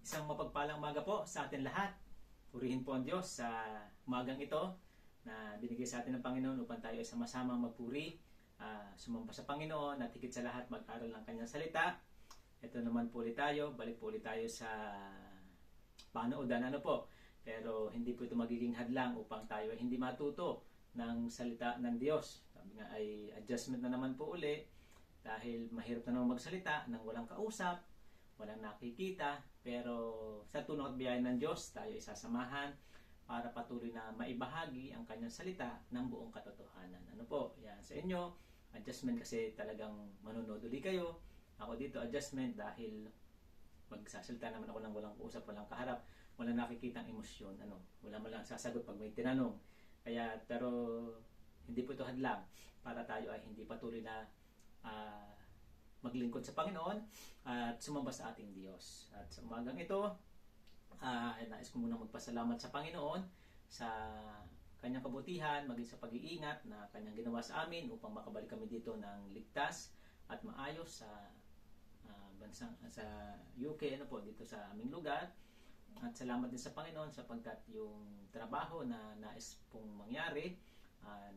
Isang mapagpalang umaga po sa atin lahat. Purihin po ang Diyos sa umagang ito na binigay sa atin ng Panginoon upang tayo ay sama-samang magpuri, sumamba sa Panginoon at higit sa lahat mag-aral ng Kanyang salita. Ito naman po ulit tayo, balik po ulit tayo sa panoodan pero hindi po ito magiging hadlang upang tayo ay hindi matuto ng salita ng Diyos. Sabi nga ay adjustment na naman po uli dahil mahirap na naman magsalita nang walang kausap, walang nakikita, pero sa tulong at biyaya ng Diyos, tayo ay sasamahan para patuloy na maibahagi ang Kanyang salita ng buong katotohanan. Yan sa inyo, adjustment kasi talagang manunod uli kayo. Ako dito, adjustment dahil magsasalita naman ako ng walang usap, walang kaharap, walang nakikitang emosyon, wala man lang sasagot pag may tinanong. Pero hindi po ito hadlang para tayo ay hindi patuloy na maglingkod sa Panginoon at sumamba sa ating Diyos. At sa umagang ito, nais ko muna magpasalamat sa Panginoon sa Kanyang kabutihan, maging sa pag-iingat na Kanyang ginawa sa amin upang makabalik kami dito ng ligtas at maayos sa sa UK, dito sa aming lugar. At salamat din sa Panginoon sapagkat yung trabaho na nais pong mangyari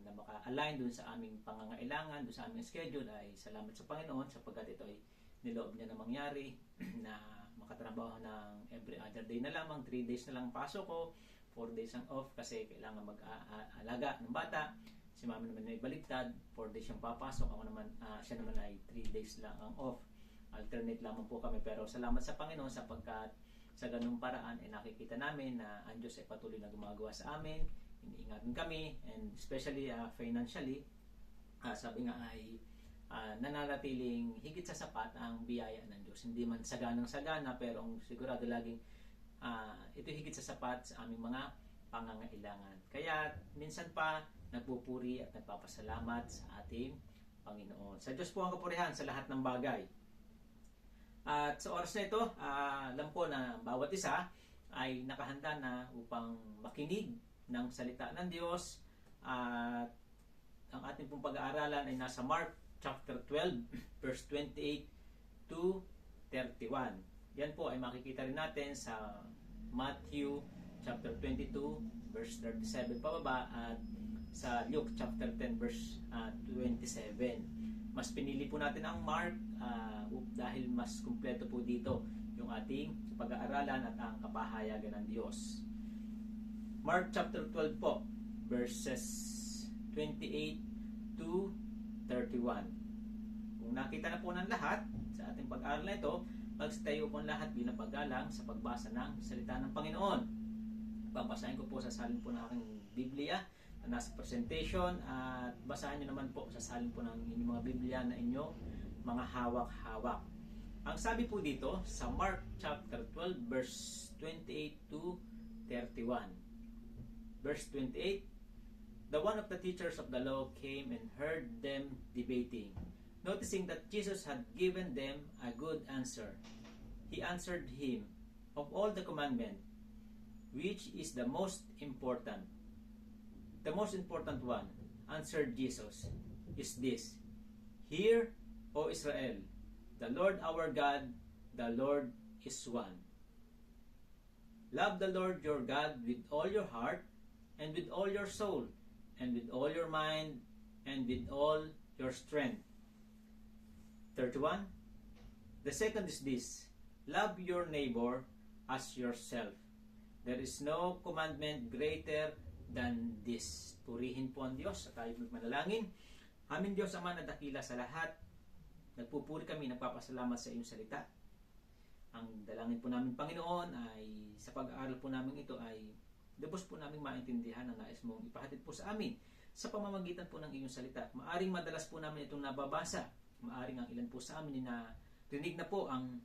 na maka-align dun sa aming pangangailangan, dun sa aming schedule, ay salamat sa Panginoon sapagkat ito ay niloob niya na mangyari na makatrabaho ng every other day na lamang, 3 days na lang pasok ko, 4 days ang off kasi kailangan mag-alaga ng bata. Si mami naman ay baligtad, 4 days siyang papasok, ako naman, siya naman ay 3 days lang ang off. Alternate lamang po kami, pero salamat sa Panginoon sapagkat sa ganung paraan ay nakikita namin na ang Diyos ay patuloy na gumagawa sa amin, iniingatan kami, and especially financially, sabi nga ay nananatiling higit sa sapat ang biyaya ng Diyos. Hindi man saganang-sagana, pero sigurado laging ito higit sa sapat sa aming mga pangangailangan. Kaya minsan pa nagpupuri at nagpapasalamat sa ating Panginoon. Sa Diyos po ang kapurihan sa lahat ng bagay. At sa oras na ito, alam ko na bawat isa ay nakahanda na upang makinig ng salita ng Diyos. At ang ating pong pag-aaralan ay nasa Mark chapter 12 verse 28 to 31. Yan po ay makikita rin natin sa Matthew chapter 22 verse 37 pababa at sa Luke chapter 10 verse 27. Mas pinili po natin ang Mark dahil mas kumpleto po dito yung ating pag-aaralan at ang kapahayagan ng Diyos. Mark chapter 12 po, verses 28 to 31. Kung nakita na po ng lahat sa ating pag-aaral na ito, magstayo po lahat bilang paggalang sa pagbasa ng salita ng Panginoon. Babasahin ko po sa salin po ng aking Biblia na nasa presentation at basahin nyo naman po sa salin po ng inyong mga Biblia na inyong mga hawak-hawak. Ang sabi po dito sa Mark chapter 12 verse 28 to 31. Verse 28, the one of the teachers of the law came and heard them debating. Noticing that Jesus had given them a good answer, he answered him, of all the commandment, which is the most important? The most important one, answered Jesus, is this: Hear, O Israel, the Lord our God, the Lord is one. Love the Lord your God with all your heart, and with all your soul, and with all your mind, and with all your strength. 31. The second is this: love your neighbor as yourself. There is no commandment greater than this. Purihin po ang Diyos at tayo manalangin. Aming Diyos Ama na dakila sa lahat, nagpupuri kami, nagpapasalamat sa iyong salita. Ang dalangin po namin, Panginoon, ay sa pag-aaral po namin ito ay lubos po namin maintindihan ang nais mong ipahatid po sa amin sa pamamagitan po ng iyong salita. Maaring madalas po namin itong nababasa. Maaring ang ilan po sa amin na rinig na po ang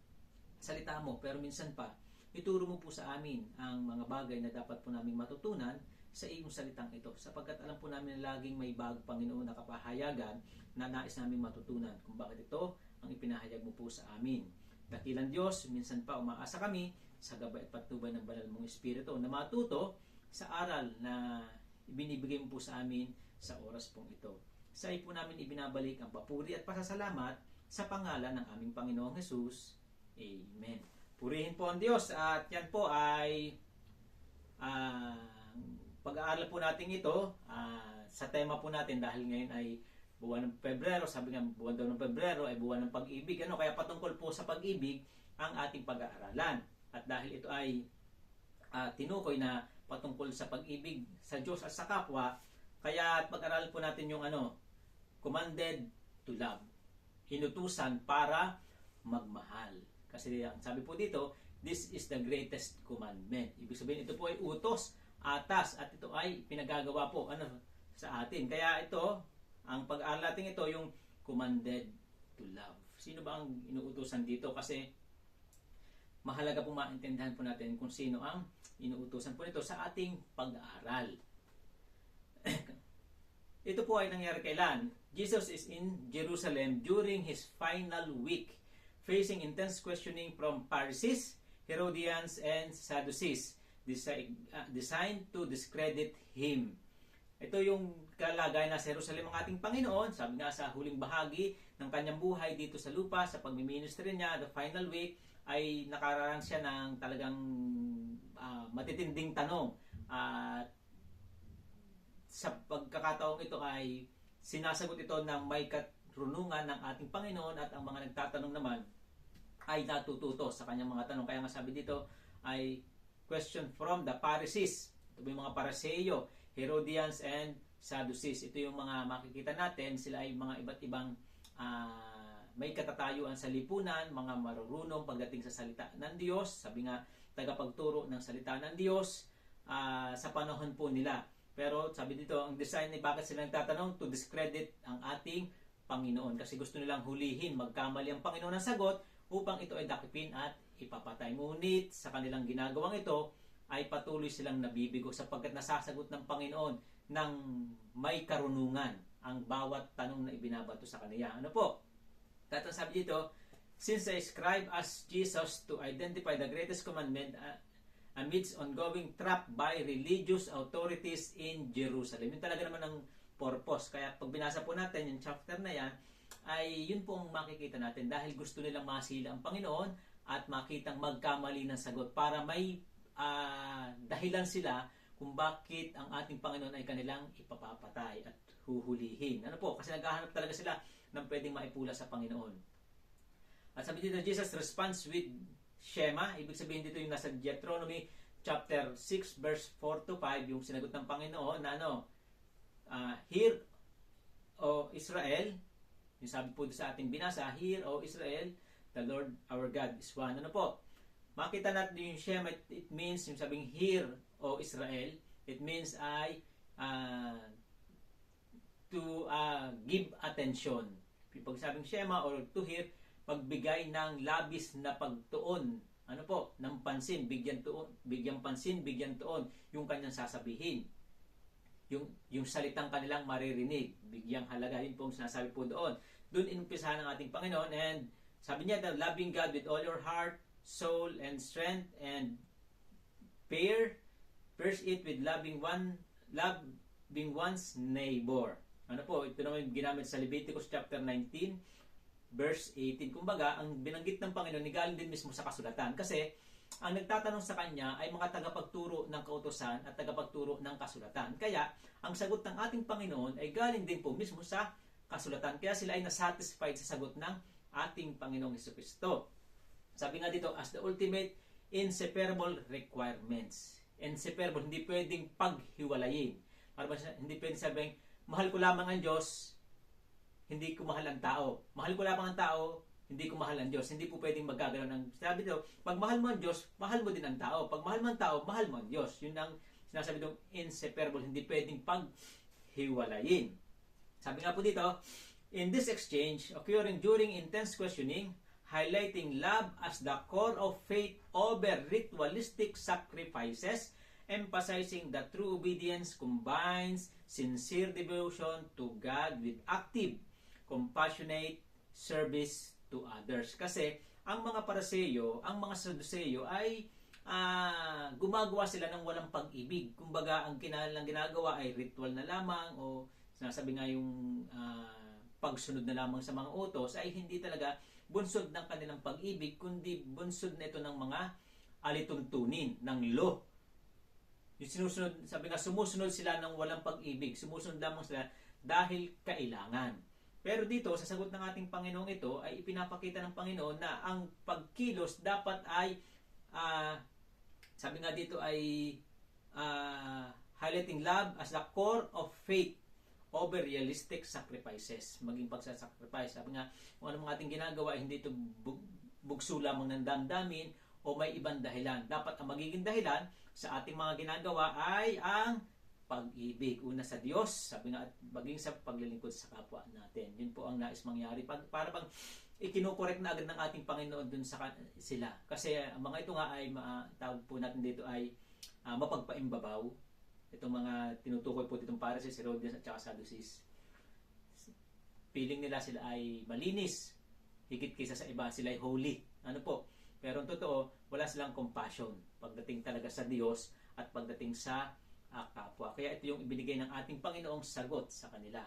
salita mo, pero minsan pa ituro mo po sa amin ang mga bagay na dapat po namin matutunan sa iyong salitang ito, sapagkat alam po namin na laging may bagong Panginoon na kapahayagan na nais namin matutunan kung bakit ito ang ipinahayag mo po sa amin. Dakilang Diyos, minsan pa umaasa kami sa gabay at patnubay ng banal mong Espiritu na matuto sa aral na ibinibigay mo po sa amin sa oras pong ito. Sa iyo po namin ibinabalik ang papuri at pasasalamat sa pangalan ng aming Panginoong Jesus. Amen. Purihin po ang Diyos at yan po ay pag-aaral po natin ito sa tema po natin dahil ngayon ay buwan ng Pebrero. Sabi nga buwan daw ng Pebrero ay buwan ng pag-ibig. Kaya patungkol po sa pag-ibig ang ating pag-aaralan. At dahil ito ay tinukoy na patungkol sa pag-ibig sa Diyos at sa kapwa, kaya pag-aralan po natin yung commanded to love. Inutusan para magmahal. Kasi ang sabi po dito, this is the greatest commandment. Ibig sabihin, ito po ay utos, atas, at ito ay pinagagawa po sa atin. Kaya ito, ang pag-aaral natin ito, yung commanded to love. Sino ba ang inuutosan dito? Kasi mahalaga po maintindihan po natin kung sino ang inuutosan po nito sa ating pag-aaral. Ito po ay nangyari kailan? Jesus is in Jerusalem during his final week, facing intense questioning from Pharisees, Herodians, and Sadducees, designed to discredit him. Ito yung kalagayan na sa Jerusalem ang ating Panginoon. Sabi nga sa huling bahagi ng kanyang buhay dito sa lupa, sa pagmiministry niya, the final week, ay nakararang siya ng talagang matitinding tanong. At sa pagkakataong ito ay sinasagot ito ng may karunungan ng ating Panginoon, at ang mga nagtatanong naman ay natututo sa kanyang mga tanong. Kaya nga sabi dito ay question from the Pharisees. Ito yung mga Pariseo, Herodians, and Sadducees. Ito yung mga makikita natin. Sila ay mga iba't ibang may katatayuan sa lipunan, mga marurunong pagdating sa salita ng Diyos. Sabi nga, tagapagturo ng salita ng Diyos sa panahon po nila. Pero sabi dito, ang design ni bakit sila nagtatanong, to discredit ang ating Panginoon. Kasi gusto nilang hulihin, magkamali ang Panginoon ng sagot upang ito ay dakipin at ipapatay. Ngunit sa kanilang ginagawang ito ay patuloy silang nabibigo sapagkat nasasagot ng Panginoon ng may karunungan ang bawat tanong na ibinabato sa kaniya. Ano po? Tapos sabi dito, since I scribe as Jesus to identify the greatest commandment amidst ongoing trap by religious authorities in Jerusalem. Yun talaga naman ang purpose. Kaya pag binasa po natin yung chapter na yan, ay yun po ang makikita natin dahil gusto nilang masila ang Panginoon at makitang magkamali ng sagot para may dahilan sila kung bakit ang ating Panginoon ay kanilang ipapapatay at huhulihin. Ano po? Kasi naghahanap talaga sila ng pwedeng maipula sa Panginoon. At sabi dito, Jesus responds with Shema. Ibig sabihin dito yung nasa Deuteronomy chapter 6 verse 4 to 5, yung sinagot ng Panginoon na Hear, O Israel. Yung sabi po sa ating binasa, Hear, O Israel, the Lord our God is one. Ano po? Makita natin yung Shema, it means, yung sabing Hear, O Israel, it means ay to give attention. Pag sabing Shema or to hear, pagbigay ng labis na pagtuon. Ano po? Ng pansin, bigyan tuon, bigyang pansin, bigyan tuon yung kanyang sasabihin. Yung salitang kanilang maririnig, bigyang halaga. Yun po ang sinasabi po doon. Doon inumpisahan ng ating Panginoon, and sabi niya, the loving God with all your heart, soul, and strength, and pairs it with loving one's neighbor. Ano po? Ito naman ginamit sa Leviticus chapter 19 verse 18. Kumbaga, ang binanggit ng Panginoon ni galing din mismo sa kasulatan. Kasi, ang nagtatanong sa kanya ay mga tagapagturo ng kautusan at tagapagturo ng kasulatan. Kaya, ang sagot ng ating Panginoon ay galing din po mismo sa kasulatan. Kaya sila ay nasatisfied sa sagot ng ating Panginoong Jesucristo. Sabi nga dito, as the ultimate inseparable requirements. Inseparable, hindi pwedeng paghiwalayin. Hindi pwedeng sabihin, mahal ko lamang ang Diyos, hindi ko mahal ang tao. Mahal ko lamang ang tao, hindi ko mahal ang Diyos. Hindi po pwedeng magkaganoon ng sabi dito, pag mahal mo ang Diyos, mahal mo din ang tao. Pag mahal mo ang tao, mahal mo ang Diyos. Yun ang sinasabi dito, inseparable, hindi pwedeng paghiwalayin. Sabi nga po dito, in this exchange, occurring during intense questioning, highlighting love as the core of faith over ritualistic sacrifices, emphasizing that true obedience combines sincere devotion to God with active, compassionate service to others. Kasi ang mga Pariseo, ang mga Sadduceo ay gumagawa sila ng walang pag-ibig. Kumbaga, ang kanilang ginagawa ay ritual na lamang o sinasabi nga yung pagsunod na lamang sa mga utos ay hindi talaga bunsod ng kanilang pag-ibig, kundi bunsod na ito ng mga alituntunin, ng law. Yung sinusunod, sabi nga, sumusunod sila ng walang pag-ibig. Sumusunod lamang sila dahil kailangan. Pero dito, sa sagot ng ating Panginoong ito, ay ipinapakita ng Panginoon na ang pagkilos dapat ay, sabi nga dito ay, highlighting love as the core of faith over realistic sacrifices. Maging pagsasacrifice. Sabi nga, kung ano mga ating ginagawa, hindi ito bugso lamang ng damdamin o may ibang dahilan. Dapat ang magiging dahilan sa ating mga ginagawa ay ang pag-ibig. Una sa Diyos, sabi nga, at maging sa paglilingkod sa kapwa natin. Yun po ang nais mangyari. Para bang ikinukorek na agad ng ating Panginoon dun sa sila. Kasi ang mga ito nga ay, tawag po natin dito ay mapagpaimbabaw. Itong mga tinutukoy po ditong Pharisees, Herodians at saka Sadducees. Feeling nila sila ay malinis. Higit kaysa sa iba, sila ay holy. Ano po? Pero ang totoo, wala silang compassion pagdating talaga sa Diyos at pagdating sa kapwa. Kaya ito yung ibinigay ng ating Panginoong sagot sa kanila.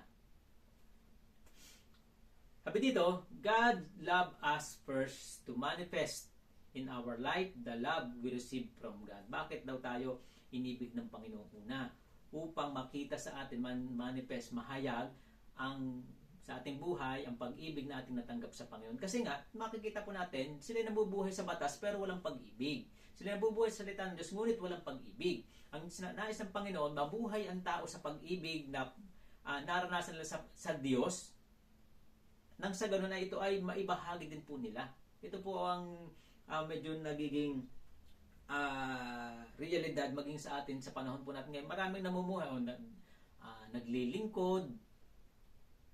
Sabi dito, God loved us first to manifest in our life the love we receive from God. Bakit daw tayo inibig ng Panginoong una? Upang makita sa atin, manifest, mahayag ang sa ating buhay, ang pag-ibig na ating natanggap sa Panginoon. Kasi nga, makikita po natin, sila nabubuhay sa batas pero walang pag-ibig. Sila nabubuhay sa salita ng Diyos, ngunit walang pag-ibig. Ang nais ng Panginoon, mabuhay ang tao sa pag-ibig na naranasan nila sa Diyos. Nang sa ganun na ito ay maibahagi din po nila. Ito po ang medyo nagiging realidad maging sa atin sa panahon po natin ngayon. Maraming namumuhay, naglilingkod,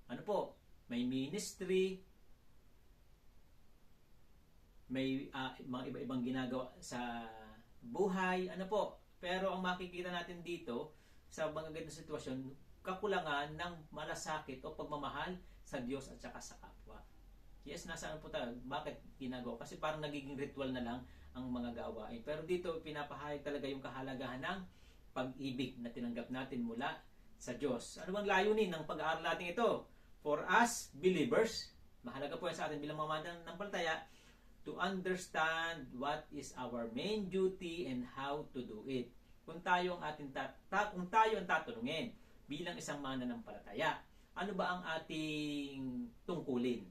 ano po, may ministry, may mga iba-ibang ginagawa sa buhay, ano po. Pero ang makikita natin dito sa mga ganitong sitwasyon, kakulangan ng malasakit o pagmamahal sa Diyos at saka sa kapwa. Yes, nasaan po tayo? Bakit ginagawa? Kasi parang nagiging ritual na lang ang mga gawain. Pero dito, pinapahayag talaga yung kahalagahan ng pag-ibig na tinanggap natin mula sa Diyos. Ano bang layunin ng pag-aaral natin ito? For us, believers, mahalaga po yan sa atin bilang mga mananampalataya, to understand what is our main duty and how to do it. Kung tayo ang tatanungin bilang isang mananampalataya, ano ba ang ating tungkulin?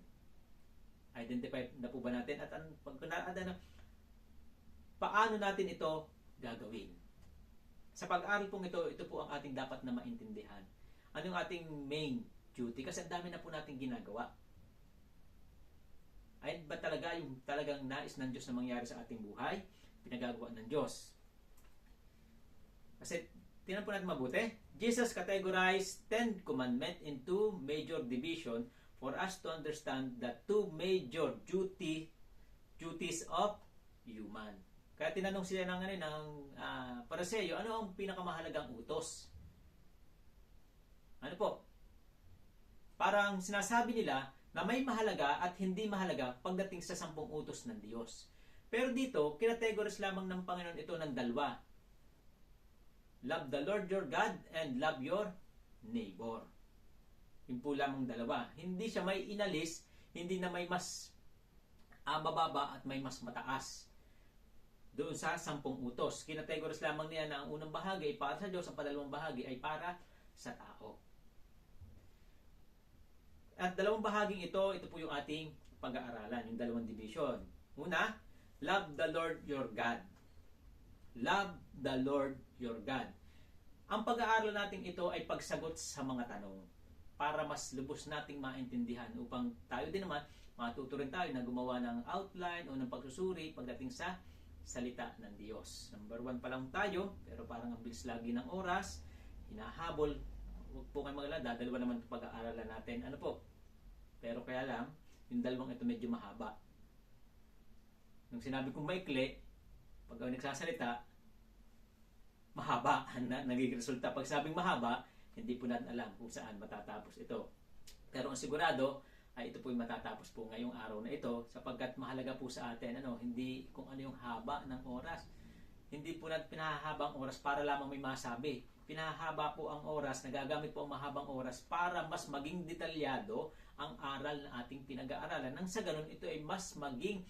Identify na po ba natin? At paano natin ito gagawin? Sa pag-aaral pong ito po ang ating dapat na maintindihan. Ano yung ating main duty? Kasi ang dami na po natin ginagawa. Ay ba talaga yung talagang nais ng Diyos na mangyari sa ating buhay? Pinagagawa ng Diyos. Kasi, tingnan po natin mabuti. Jesus categorized 10 commandments in two major divisions for us to understand the two major duties of human. Kaya tinanong sila ng Pariseo, ano ang pinakamahalagang utos? Ano po? Parang sinasabi nila na may mahalaga at hindi mahalaga pagdating sa 10 utos ng Diyos. Pero dito, kinategories lamang ng Panginoon ito ng dalawa. Love the Lord your God and love your neighbor. Yun po lamang dalawa. Hindi siya may inalis, hindi na may mas mababa at may mas mataas. Doon sa 10 utos. Kinategories lamang niya na ang unang bahagi ay para sa Diyos, ang padalawang bahagi ay para sa tao. At dalawang bahaging ito po yung ating pag-aaralan, yung dalawang division. Una, love the Lord your God. Love the Lord your God. Ang pag-aaral natin ito ay pagsagot sa mga tanong para mas lubos nating maintindihan upang tayo din naman matuto rin tayo na gumawa ng outline o ng pagsusuri pagdating sa salita ng Diyos. Number 1 pa lang tayo, pero parang ang bilis lagi ng oras, hinahabol. Huwag po kayo magalala, dadalawa naman ito pag-aaralan natin. Ano po? Pero kaya lang, yung dalawang ito medyo mahaba. Nung sinabi kong maikli, pag nagsasalita, mahaba nagiging resulta. Pag sabing mahaba, hindi po natin alam kung saan matatapos ito. Pero ang sigurado ay ito po yung matatapos po ngayong araw na ito sapagkat mahalaga po sa atin hindi kung ano yung haba ng oras. Hindi po natin pinahahaba ang oras para lamang may masabi. Pinahahaba po ang oras, nagagamit po ang mahabang oras para mas maging detalyado ang aral na ating pinag-aaralan nang sa ganun ito ay mas maging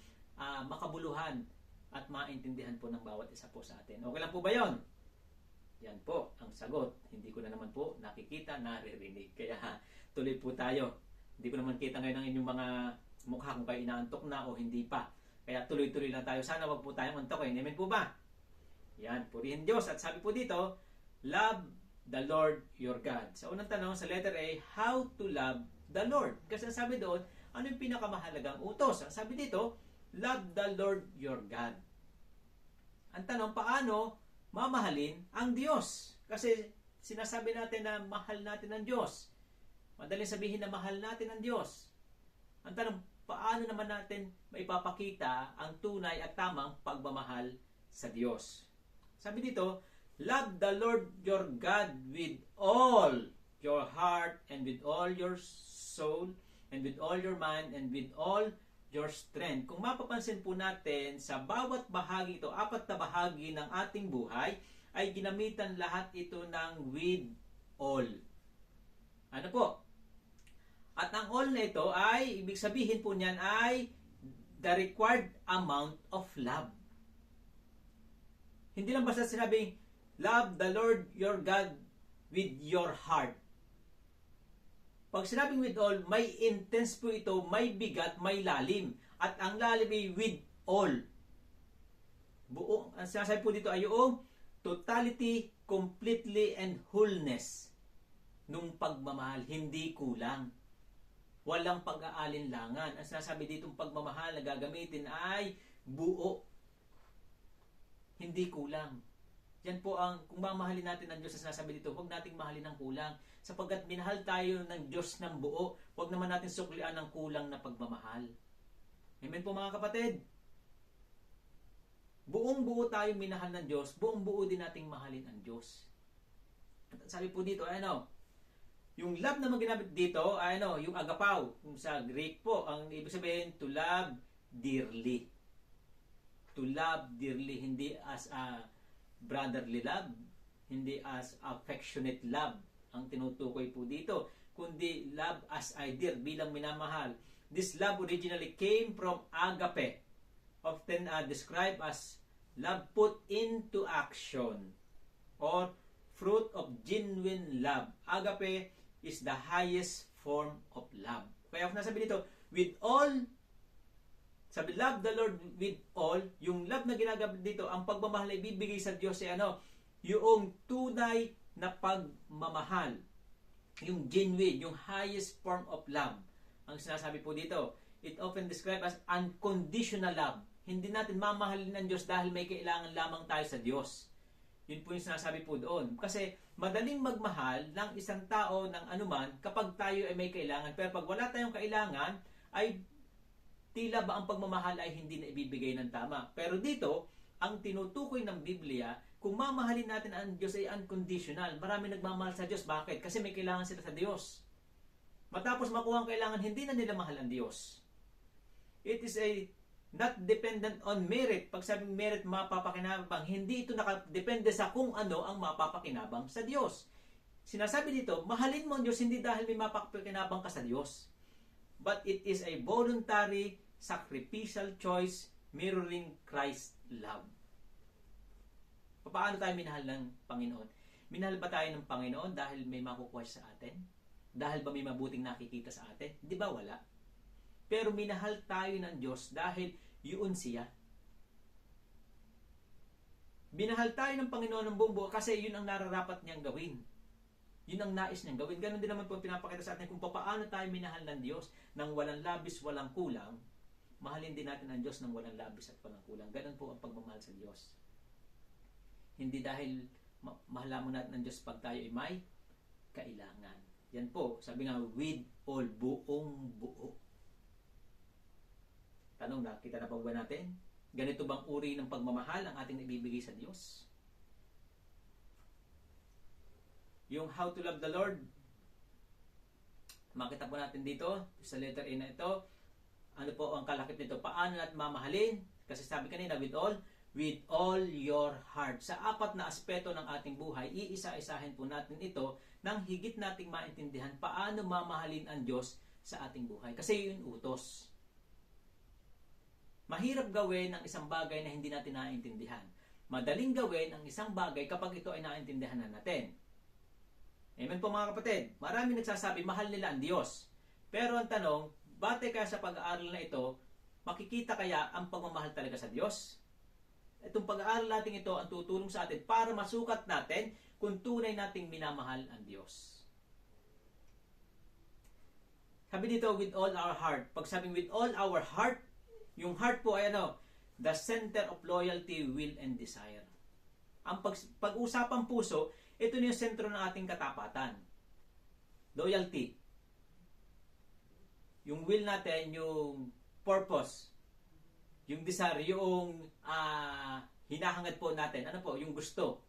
makabuluhan at maintindihan po ng bawat isa po sa atin. Okay lang po ba yon? Yan po ang sagot. Hindi ko na naman po nakikita, naririnig. Kaya tuloy po tayo. Hindi ko naman kita ngayon ang inyong mga mukha kung kayo inaantok na o hindi pa. Kaya tuloy-tuloy lang tayo. Sana wag po tayong antokin. Amen po ba? Yan, purihin Diyos. At sabi po dito, love the Lord your God. Sa unang tanong, sa letter A, how to love the Lord. Kasi ang sabi doon, ano yung pinakamahalagang utos? Ang sabi dito, love the Lord your God. Ang tanong, paano mamahalin ang Diyos? Kasi sinasabi natin na mahal natin ang Diyos. Madaling sabihin na mahal natin ang Diyos. Ang tanong, paano naman natin maipapakita ang tunay at tamang pagmamahal sa Diyos? Sabi dito, love the Lord your God with all your heart and with all your soul and with all your mind and with all your strength. Kung mapapansin po natin sa bawat bahagi ito, 4 na bahagi ng ating buhay, ay ginamitan lahat ito ng with all. Ano po? At ang all na ito ay, ibig sabihin po niyan ay the required amount of love. Hindi lang basta sinabing, love the Lord your God with your heart. Pag sinabing with all, may intense po ito, may bigat, may lalim. At ang lalim ay with all. Buong, ang sinasabi po dito ay yung totality, completely, and wholeness nung pagmamahal. Hindi kulang. Walang pag-aalinlangan. Ang sinasabi ditong pagmamahal na gagamitin ay buo. Hindi kulang. Yan po ang, kung mamahalin natin ang Diyos na sinasabi dito, huwag nating mahalin ng kulang. Sapagkat minahal tayo ng Diyos ng buo, huwag naman natin suklian ng kulang na pagmamahal. Amen po mga kapatid? Buong buo tayong minahal ng Diyos, buong buo din nating mahalin ang Diyos. At sabi po dito, yung love na ginamit dito, yung agapaw, yung sa Greek po, ang ibig sabihin, to love dearly. To love dearly, hindi as a brotherly love, hindi as affectionate love ang tinutukoy po dito, kundi love as I dear, bilang minamahal. This love originally came from agape, often described as love put into action or fruit of genuine love. Agape is the highest form of love. Kaya kung nasabi dito, with all, sabi, love the Lord with all, yung love na ginagamit dito, ang pagmamahal na ibibigay sa Diyos ay yung tunay na pagmamahal. Yung genuine, yung highest form of love. Ang sinasabi po dito, it often described as unconditional love. Hindi natin mamahalin ng Diyos dahil may kailangan lamang tayo sa Diyos. Yun po yung sinasabi po doon. Kasi madaling magmahal ng isang tao ng anuman kapag tayo ay may kailangan. Pero pag wala tayong kailangan, ay tila ba ang pagmamahal ay hindi na ibibigay ng tama. Pero dito, ang tinutukoy ng Biblia, kung mamahalin natin ang Diyos ay unconditional. Marami nagmamahal sa Diyos. Bakit? Kasi may kailangan sila sa Diyos. Matapos makuha ang kailangan, hindi na nila mahal ang Diyos. It is not dependent on merit. Pag sabing merit, mapapakinabang, hindi ito nakadepende sa kung ano ang mapapakinabang sa Diyos. Sinasabi dito, mahalin mo ang Diyos hindi dahil may mapapakinabang ka sa Diyos. But it is a voluntary, sacrificial choice mirroring Christ's love. Paano tayo minahal ng Panginoon? Minahal ba tayo ng Panginoon dahil may makukuha sa atin? Dahil ba may mabuting nakikita sa atin? Di ba wala? Pero minahal tayo ng Diyos dahil yun siya. Minahal tayo ng Panginoon ng buong buo kasi yun ang nararapat niyang gawin. Yun ang nais niyang gawin. Ganon din naman po pinapakita sa atin kung paano tayo minahal ng Diyos nang walang labis, walang kulang. Mahalin din natin ang Diyos nang walang labis at walang kulang. Ganon po ang pagmamahal sa Diyos. Hindi dahil mahal mo natin ang Diyos pag tayo ay may kailangan. Yan po, sabi nga, with all, buong buo. Tanong, nakita na pa ba natin? Ganito bang uri ng pagmamahal ang ating ibibigay sa Diyos? Yung how to love the Lord, makita po natin dito, sa letter A na ito, ano po ang kalakip nito? Paano natin mamahalin? Kasi sabi kanina, with all your heart. Sa 4 na aspeto ng ating buhay, iisa-isahin po natin ito nang higit nating maintindihan paano mamahalin ang Diyos sa ating buhay. Kasi yun utos. Mahirap gawin ang isang bagay na hindi natin naiintindihan. Madaling gawin ang isang bagay kapag ito ay naiintindihan na natin. Amen po mga kapatid. Marami nagsasabi mahal nila ang Diyos. Pero ang tanong, bate kaya sa pag-aaral na ito, makikita kaya ang pagmamahal talaga sa Diyos? Itong pag-aaral natin ito ang tutulong sa atin para masukat natin kung tunay nating minamahal ang Diyos. Sabi dito, with all our heart. Pag sabing with all our heart, yung heart po ay the center of loyalty, will, and desire. Ang pag-usapang puso, ito na yung sentro ng ating katapatan. Loyalty. Yung will natin, yung purpose, yung desire, yung hinahangad po natin. Ano po? Yung gusto.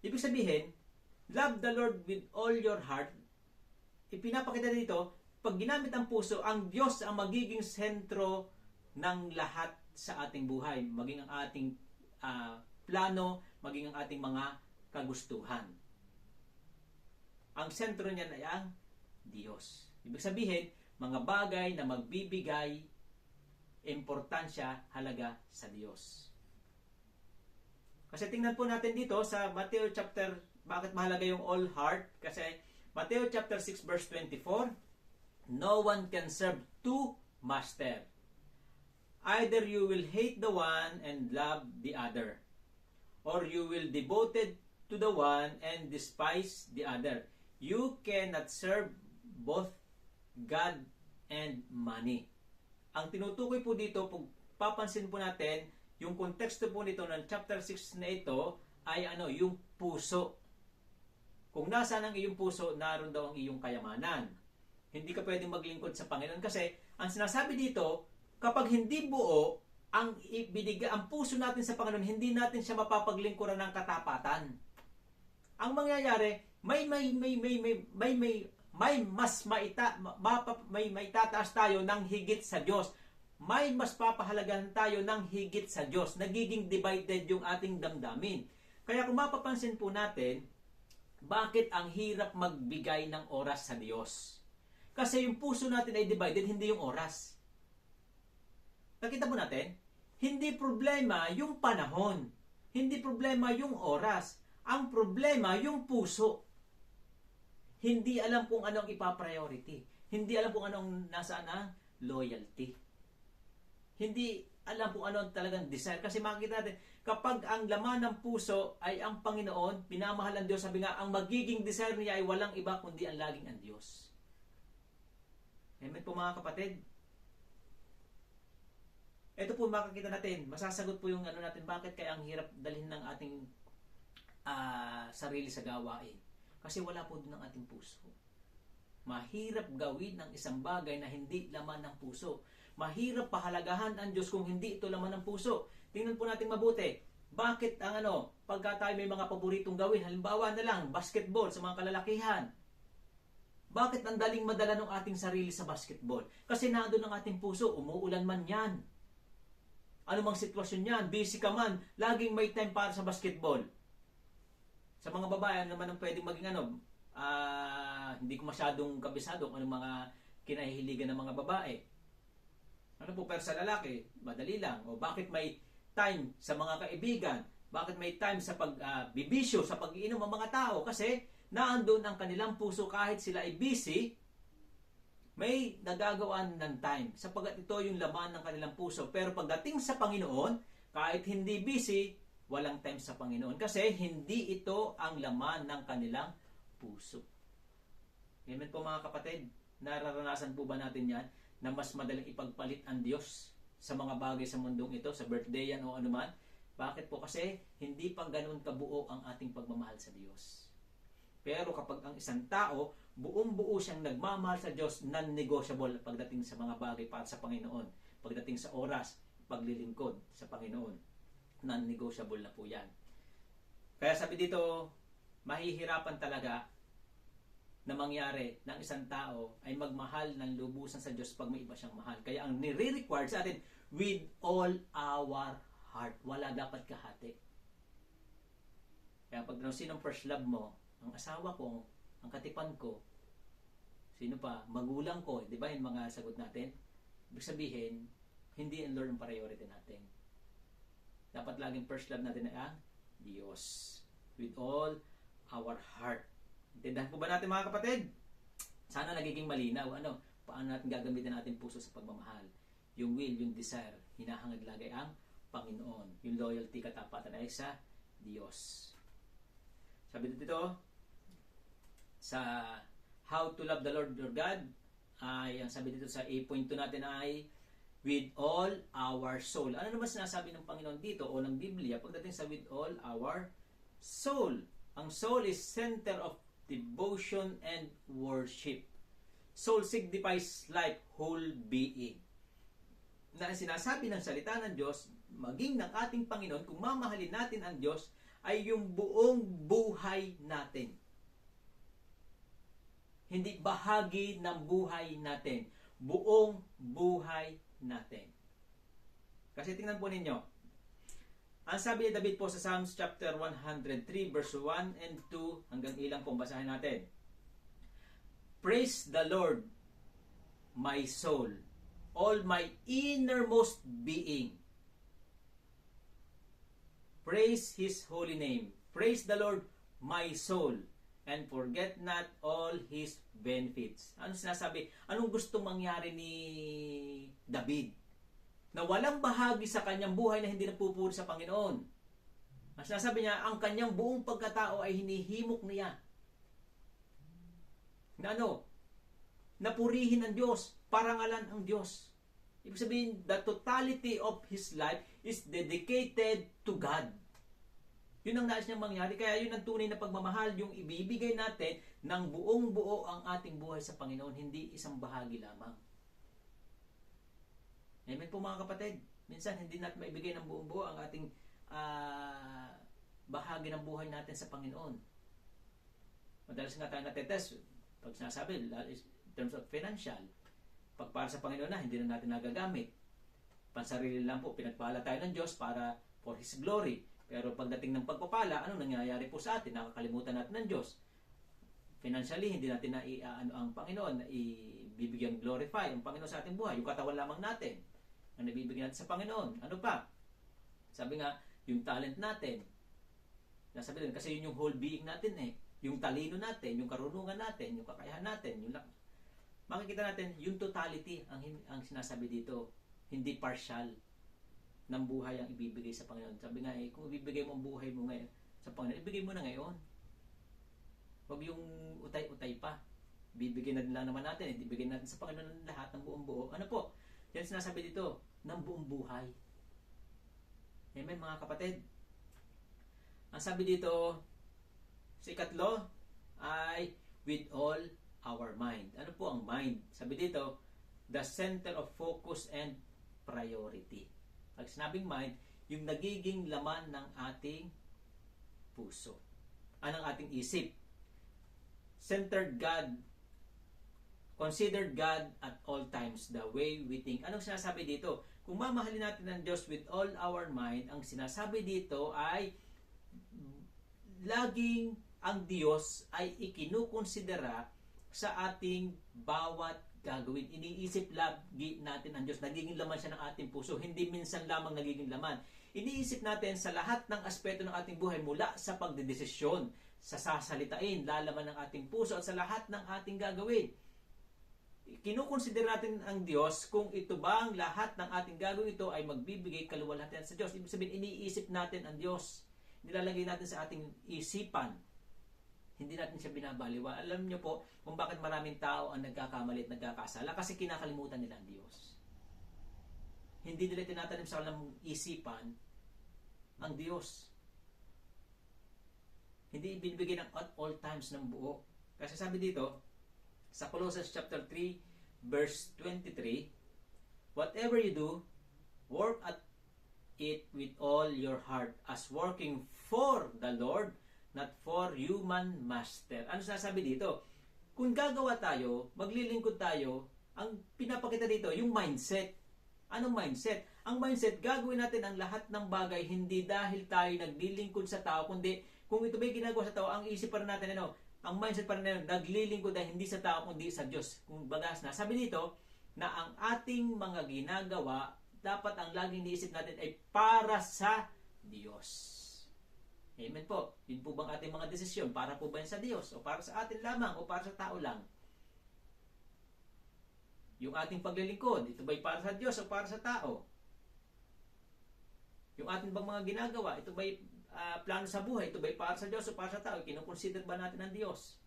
Ibig sabihin, love the Lord with all your heart. Ipinapakita dito, pag ginamit ang puso, ang Diyos ang magiging sentro ng lahat sa ating buhay. Maging ang ating plano, maging ang ating mga kagustuhan. Ang sentro niyan ay ang Diyos. Ibig sabihin, mga bagay na magbibigay importansya, halaga sa Diyos. Kasi tingnan po natin dito sa Matthew chapter, bakit mahalaga yung all heart? Kasi Matthew chapter 6 verse 24, no one can serve two master. Either you will hate the one and love the other, or you will devoted to the one and despise the other. You cannot serve both God and money. Ang tinutukoy po dito, pag papansin po natin, yung konteksto po nito ng chapter 6 na ito ay yung puso. Kung nasaan ang iyong puso, naroon daw ang iyong kayamanan. Hindi ka pwedeng maglingkod sa Panginoon kasi ang sinasabi dito, kapag hindi buo ang puso natin sa Panginoon, hindi natin siya mapapaglingkuran ng katapatan. Ang mangyayari, may maitataas tayo ng higit sa Diyos. May mas papahalagahan tayo ng higit sa Diyos. Nagiging divided yung ating damdamin. Kaya kung mapapansin po natin, bakit ang hirap magbigay ng oras sa Diyos? Kasi yung puso natin ay divided, hindi yung oras. Nakita po natin? Hindi problema yung panahon. Hindi problema yung oras. Ang problema yung puso. Hindi alam kung anong ipa-priority. Hindi alam kung anong nasaan ang loyalty. Hindi alam kung ano talagang desire. Kasi makikita natin, kapag ang laman ng puso ay ang Panginoon, pinamahal ang Diyos, sabi nga, ang magiging desire niya ay walang iba kundi ang laging ang Diyos. Amen po mga kapatid. Ito po makikita natin, masasagot po yung natin, bakit kaya ang hirap dalhin ng ating sarili sa gawain. Kasi wala po doon ang ating puso. Mahirap gawin ng isang bagay na hindi laman ng puso. Mahirap pahalagahan ang Diyos kung hindi ito laman ng puso. Tingnan po natin mabuti. Bakit ang pagka tayo may mga paboritong gawin, halimbawa na lang, basketball sa mga kalalakihan. Bakit ang daling madala ng ating sarili sa basketball? Kasi nandun ang ating puso, umuulan man yan. Ano mang sitwasyon yan, busy ka man, laging may time para sa basketball. Sa mga babae, naman ang pwedeng maging hindi ko masyadong kabisado kung anong mga kinahihiligan ng mga babae. Pero sa lalaki, madali lang. O bakit may time sa mga kaibigan? Bakit may time sa pagbibisyo, sa pag-iinom ng mga tao? Kasi naandun ang kanilang puso kahit sila ay busy, may nagagawaan ng time. Sapagkat ito yung laman ng kanilang puso. Pero pagdating sa Panginoon, kahit hindi busy, walang time sa Panginoon. Kasi hindi ito ang laman ng kanilang puso. Amen po mga kapatid. Nararanasan po ba natin yan? Na mas madaling ipagpalit ang Diyos sa mga bagay sa mundong ito, sa birthday yan o anuman. Bakit po? Kasi hindi pa ganoon kabuo ang ating pagmamahal sa Diyos. Pero kapag ang isang tao, buong-buo siyang nagmamahal sa Diyos, non-negotiable pagdating sa mga bagay para sa Panginoon. Pagdating sa oras, paglilingkod sa Panginoon. Non-negotiable na po yan. Kaya sabi dito, mahihirapan talaga na mangyari ng isang tao ay magmahal ng lubusan sa Diyos pag may iba siyang mahal. Kaya ang nire-required sa atin, with all our heart. Wala dapat kahati. Kaya pag sinong first love mo, ang asawa ko, ang katipan ko, Sino pa? Magulang ko. Di ba yung mga sagot natin? Ibig sabihin, hindi ang Lord ang priority natin. Dapat laging first love natin ay ang Diyos. With all our heart. Intindahan po ba natin mga kapatid? Sana nagiging malinaw. Paano natin gagamitin natin puso sa pagmamahal? Yung will, yung desire, hinahangad lagi ang Panginoon. Yung loyalty, katapatan ay sa Diyos. Sabi dito, sa How to Love the Lord Your God, ay ang sabi dito sa 8.2 natin ay with all our soul. Ano naman sinasabi ng Panginoon dito o ng Biblia pagdating sa with all our soul? Ang soul is center of devotion and worship. Soul signifies life, whole being. Na sinasabi ng salita ng Diyos, maging ng ating Panginoon, kung mamahalin natin ang Diyos, ay yung buong buhay natin. Hindi bahagi ng buhay natin. Buong buhay natin. Kasi tingnan po ninyo. Ang sabi ni David po sa Psalms chapter 103 verse 1 and 2 hanggang ilang pong basahin natin. Praise the Lord, my soul, all my innermost being. Praise His holy name. Praise the Lord, my soul, and forget not all His benefits. Ano sinasabi? Anong gustong mangyari ni David? Na walang bahagi sa kanyang buhay na hindi napupuri sa Panginoon. Ang sinasabi niya, ang kanyang buong pagkatao ay hinihimok niya. Na napurihin ang Diyos, parangalan ang Diyos. Ibig sabihin, the totality of his life is dedicated to God. Yun ang nais niyang mangyari. Kaya yun ang tunay na pagmamahal, yung ibibigay natin ng buong buo ang ating buhay sa Panginoon, hindi isang bahagi lamang. Amen po mga kapatid. Minsan hindi natin maibigay ng buong buo ang ating bahagi ng buhay natin sa Panginoon. Madalas nga tayo natetest pag sinasabi, in terms of financial, pag para sa Panginoon na, hindi na natin nagagamit. Pansarili lang po, pinagpala tayo ng Diyos para for His glory. Pero pagdating ng pagpapala, ano nangyayari po sa atin? Nakakalimutan natin ng Diyos. Financially, hindi natin na ang Panginoon, na ibibigyan glorify ang Panginoon sa ating buhay. Yung katawan lamang natin, ang nabibigyan natin sa Panginoon. Ano pa? Sabi nga, yung talent natin, nasabi din, kasi yun yung whole being natin yung talino natin, yung karunungan natin, yung kakayahan natin, makikita natin, yung totality ang sinasabi dito, hindi partial ng buhay ang ibibigay sa Panginoon. Sabi nga kung ibibigay mo ang buhay mo ngayon sa Panginoon, ibigay mo na ngayon. Huwag yung utay-utay pa. Bibigyan na lang naman natin, ibigay natin sa Panginoon lahat ng buong buo. Ano po? Yan sinasabi dito, ng buong buhay. Amen mga kapatid. Ang sabi dito, sa ikatlo ay with all our mind. Ano po ang mind? Sabi dito, the center of focus and priority. Pag sinabing mind, yung nagiging laman ng ating puso. Anong ating isip? Centered God, considered God at all times, the way we think. Anong sinasabi dito? Kung mamahalin natin ang Diyos with all our mind, ang sinasabi dito ay laging ang Diyos ay ikinukonsidera sa ating bawat gagawin. Iniisip lagi natin ang Diyos. Nagiging laman siya ng ating puso. Hindi minsan lamang nagiging laman. Iniisip natin sa lahat ng aspeto ng ating buhay mula sa pagdedesisyon, sa sasalitain, lalaman ng ating puso at sa lahat ng ating gagawin. Kinukonsider natin ang Diyos kung ito ba ang lahat ng ating gagawin ito ay magbibigay kaluwalhatian sa Diyos. Ibig sabihin, iniisip natin ang Diyos. Nilalagay natin sa ating isipan. Hindi natin siya binabaliwa. Alam niyo po kung bakit maraming tao ang nagkakamali at nagkakasala? Kasi kinakalimutan nila ang Diyos. Hindi nila tinatanim sa kanilang isipan ang Diyos. Hindi ibinibigay ng at all times ng buo. Kasi sabi dito, sa Colossians chapter 3, verse 23, whatever you do, work at it with all your heart as working for the Lord, not for human master. Ano sinasabi dito? Kung gagawa tayo, maglilingkod tayo, ang pinapakita dito, yung mindset. Anong mindset? Ang mindset, gagawin natin ang lahat ng bagay hindi dahil tayo naglilingkod sa tao, kundi kung ito ba'y ginagawa sa tao, ang isip pa rin natin, ang mindset pa rin na yun, naglilingkod ay hindi sa tao kundi sa Diyos. Kung bagas na, sabi dito na ang ating mga ginagawa, dapat ang laging niisip natin ay para sa Diyos. Amen po. Yun po bang ating mga desisyon? Para po ba yan sa Diyos? O para sa atin lamang? O para sa tao lang? Yung ating paglilingkod, ito ba'y para sa Diyos o para sa tao? Yung ating bang mga ginagawa, ito ba'y plano sa buhay, ito ba'y para sa Diyos o para sa tao? Kinukonsider ba natin ang Diyos?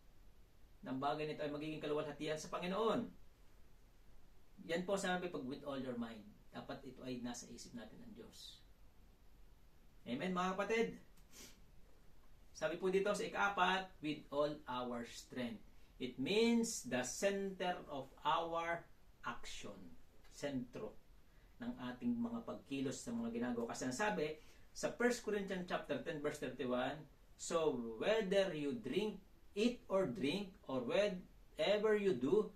Nang bagay nito ay magiging kaluwalhatian sa Panginoon. Yan po sabi pag with all your mind. Dapat ito ay nasa isip natin ang Diyos. Amen mga kapatid? Sabi po dito sa ika-4, with all our strength. It means the center of our action. Sentro ng ating mga pagkilos sa mga ginagawa. Kasi ang sabi, sa 1 Corinthians chapter 10 verse 31, so whether you eat or drink, or whatever you do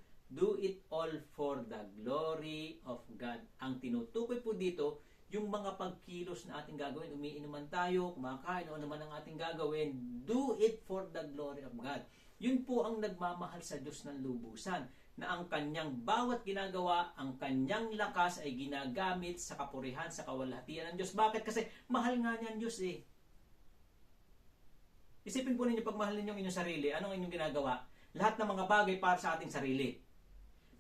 it all for the glory of God. Ang tinutukoy po dito, yung mga pagkilos na ating gagawin, umiinuman tayo, kumakain, o naman ang ating gagawin, do it for the glory of God. Yun po ang nagmamahal sa Diyos ng lubusan, na ang kanyang bawat ginagawa, ang kanyang lakas ay ginagamit sa kapurihan, sa kawalhatian ng Diyos. Bakit? Kasi mahal nga niya ang Diyos eh. Isipin po ninyo, pag mahal ninyo ang inyong sarili, anong inyong ginagawa? Lahat ng mga bagay para sa ating sarili.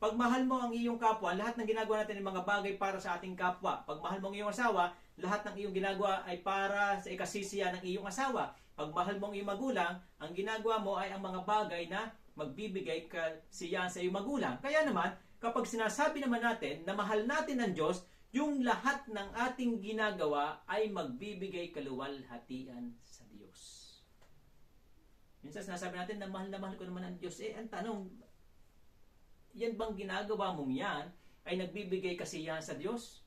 Pag mahal mo ang iyong kapwa, lahat ng ginagawa natin ay mga bagay para sa ating kapwa. Pag mahal mo ang iyong asawa, lahat ng iyong ginagawa ay para sa ikasisiya ng iyong asawa. Pag mahal mo ang iyong magulang, ang ginagawa mo ay ang mga bagay na magbibigay kasiyahan sa iyong magulang. Kaya naman, kapag sinasabi naman natin na mahal natin ang Diyos, yung lahat ng ating ginagawa ay magbibigay kaluwalhatian sa Diyos. Minsan sinasabi natin na mahal ko naman ang Diyos. Ang tanong, yan bang ginagawa mong yan ay nagbibigay kasiyahan sa Diyos?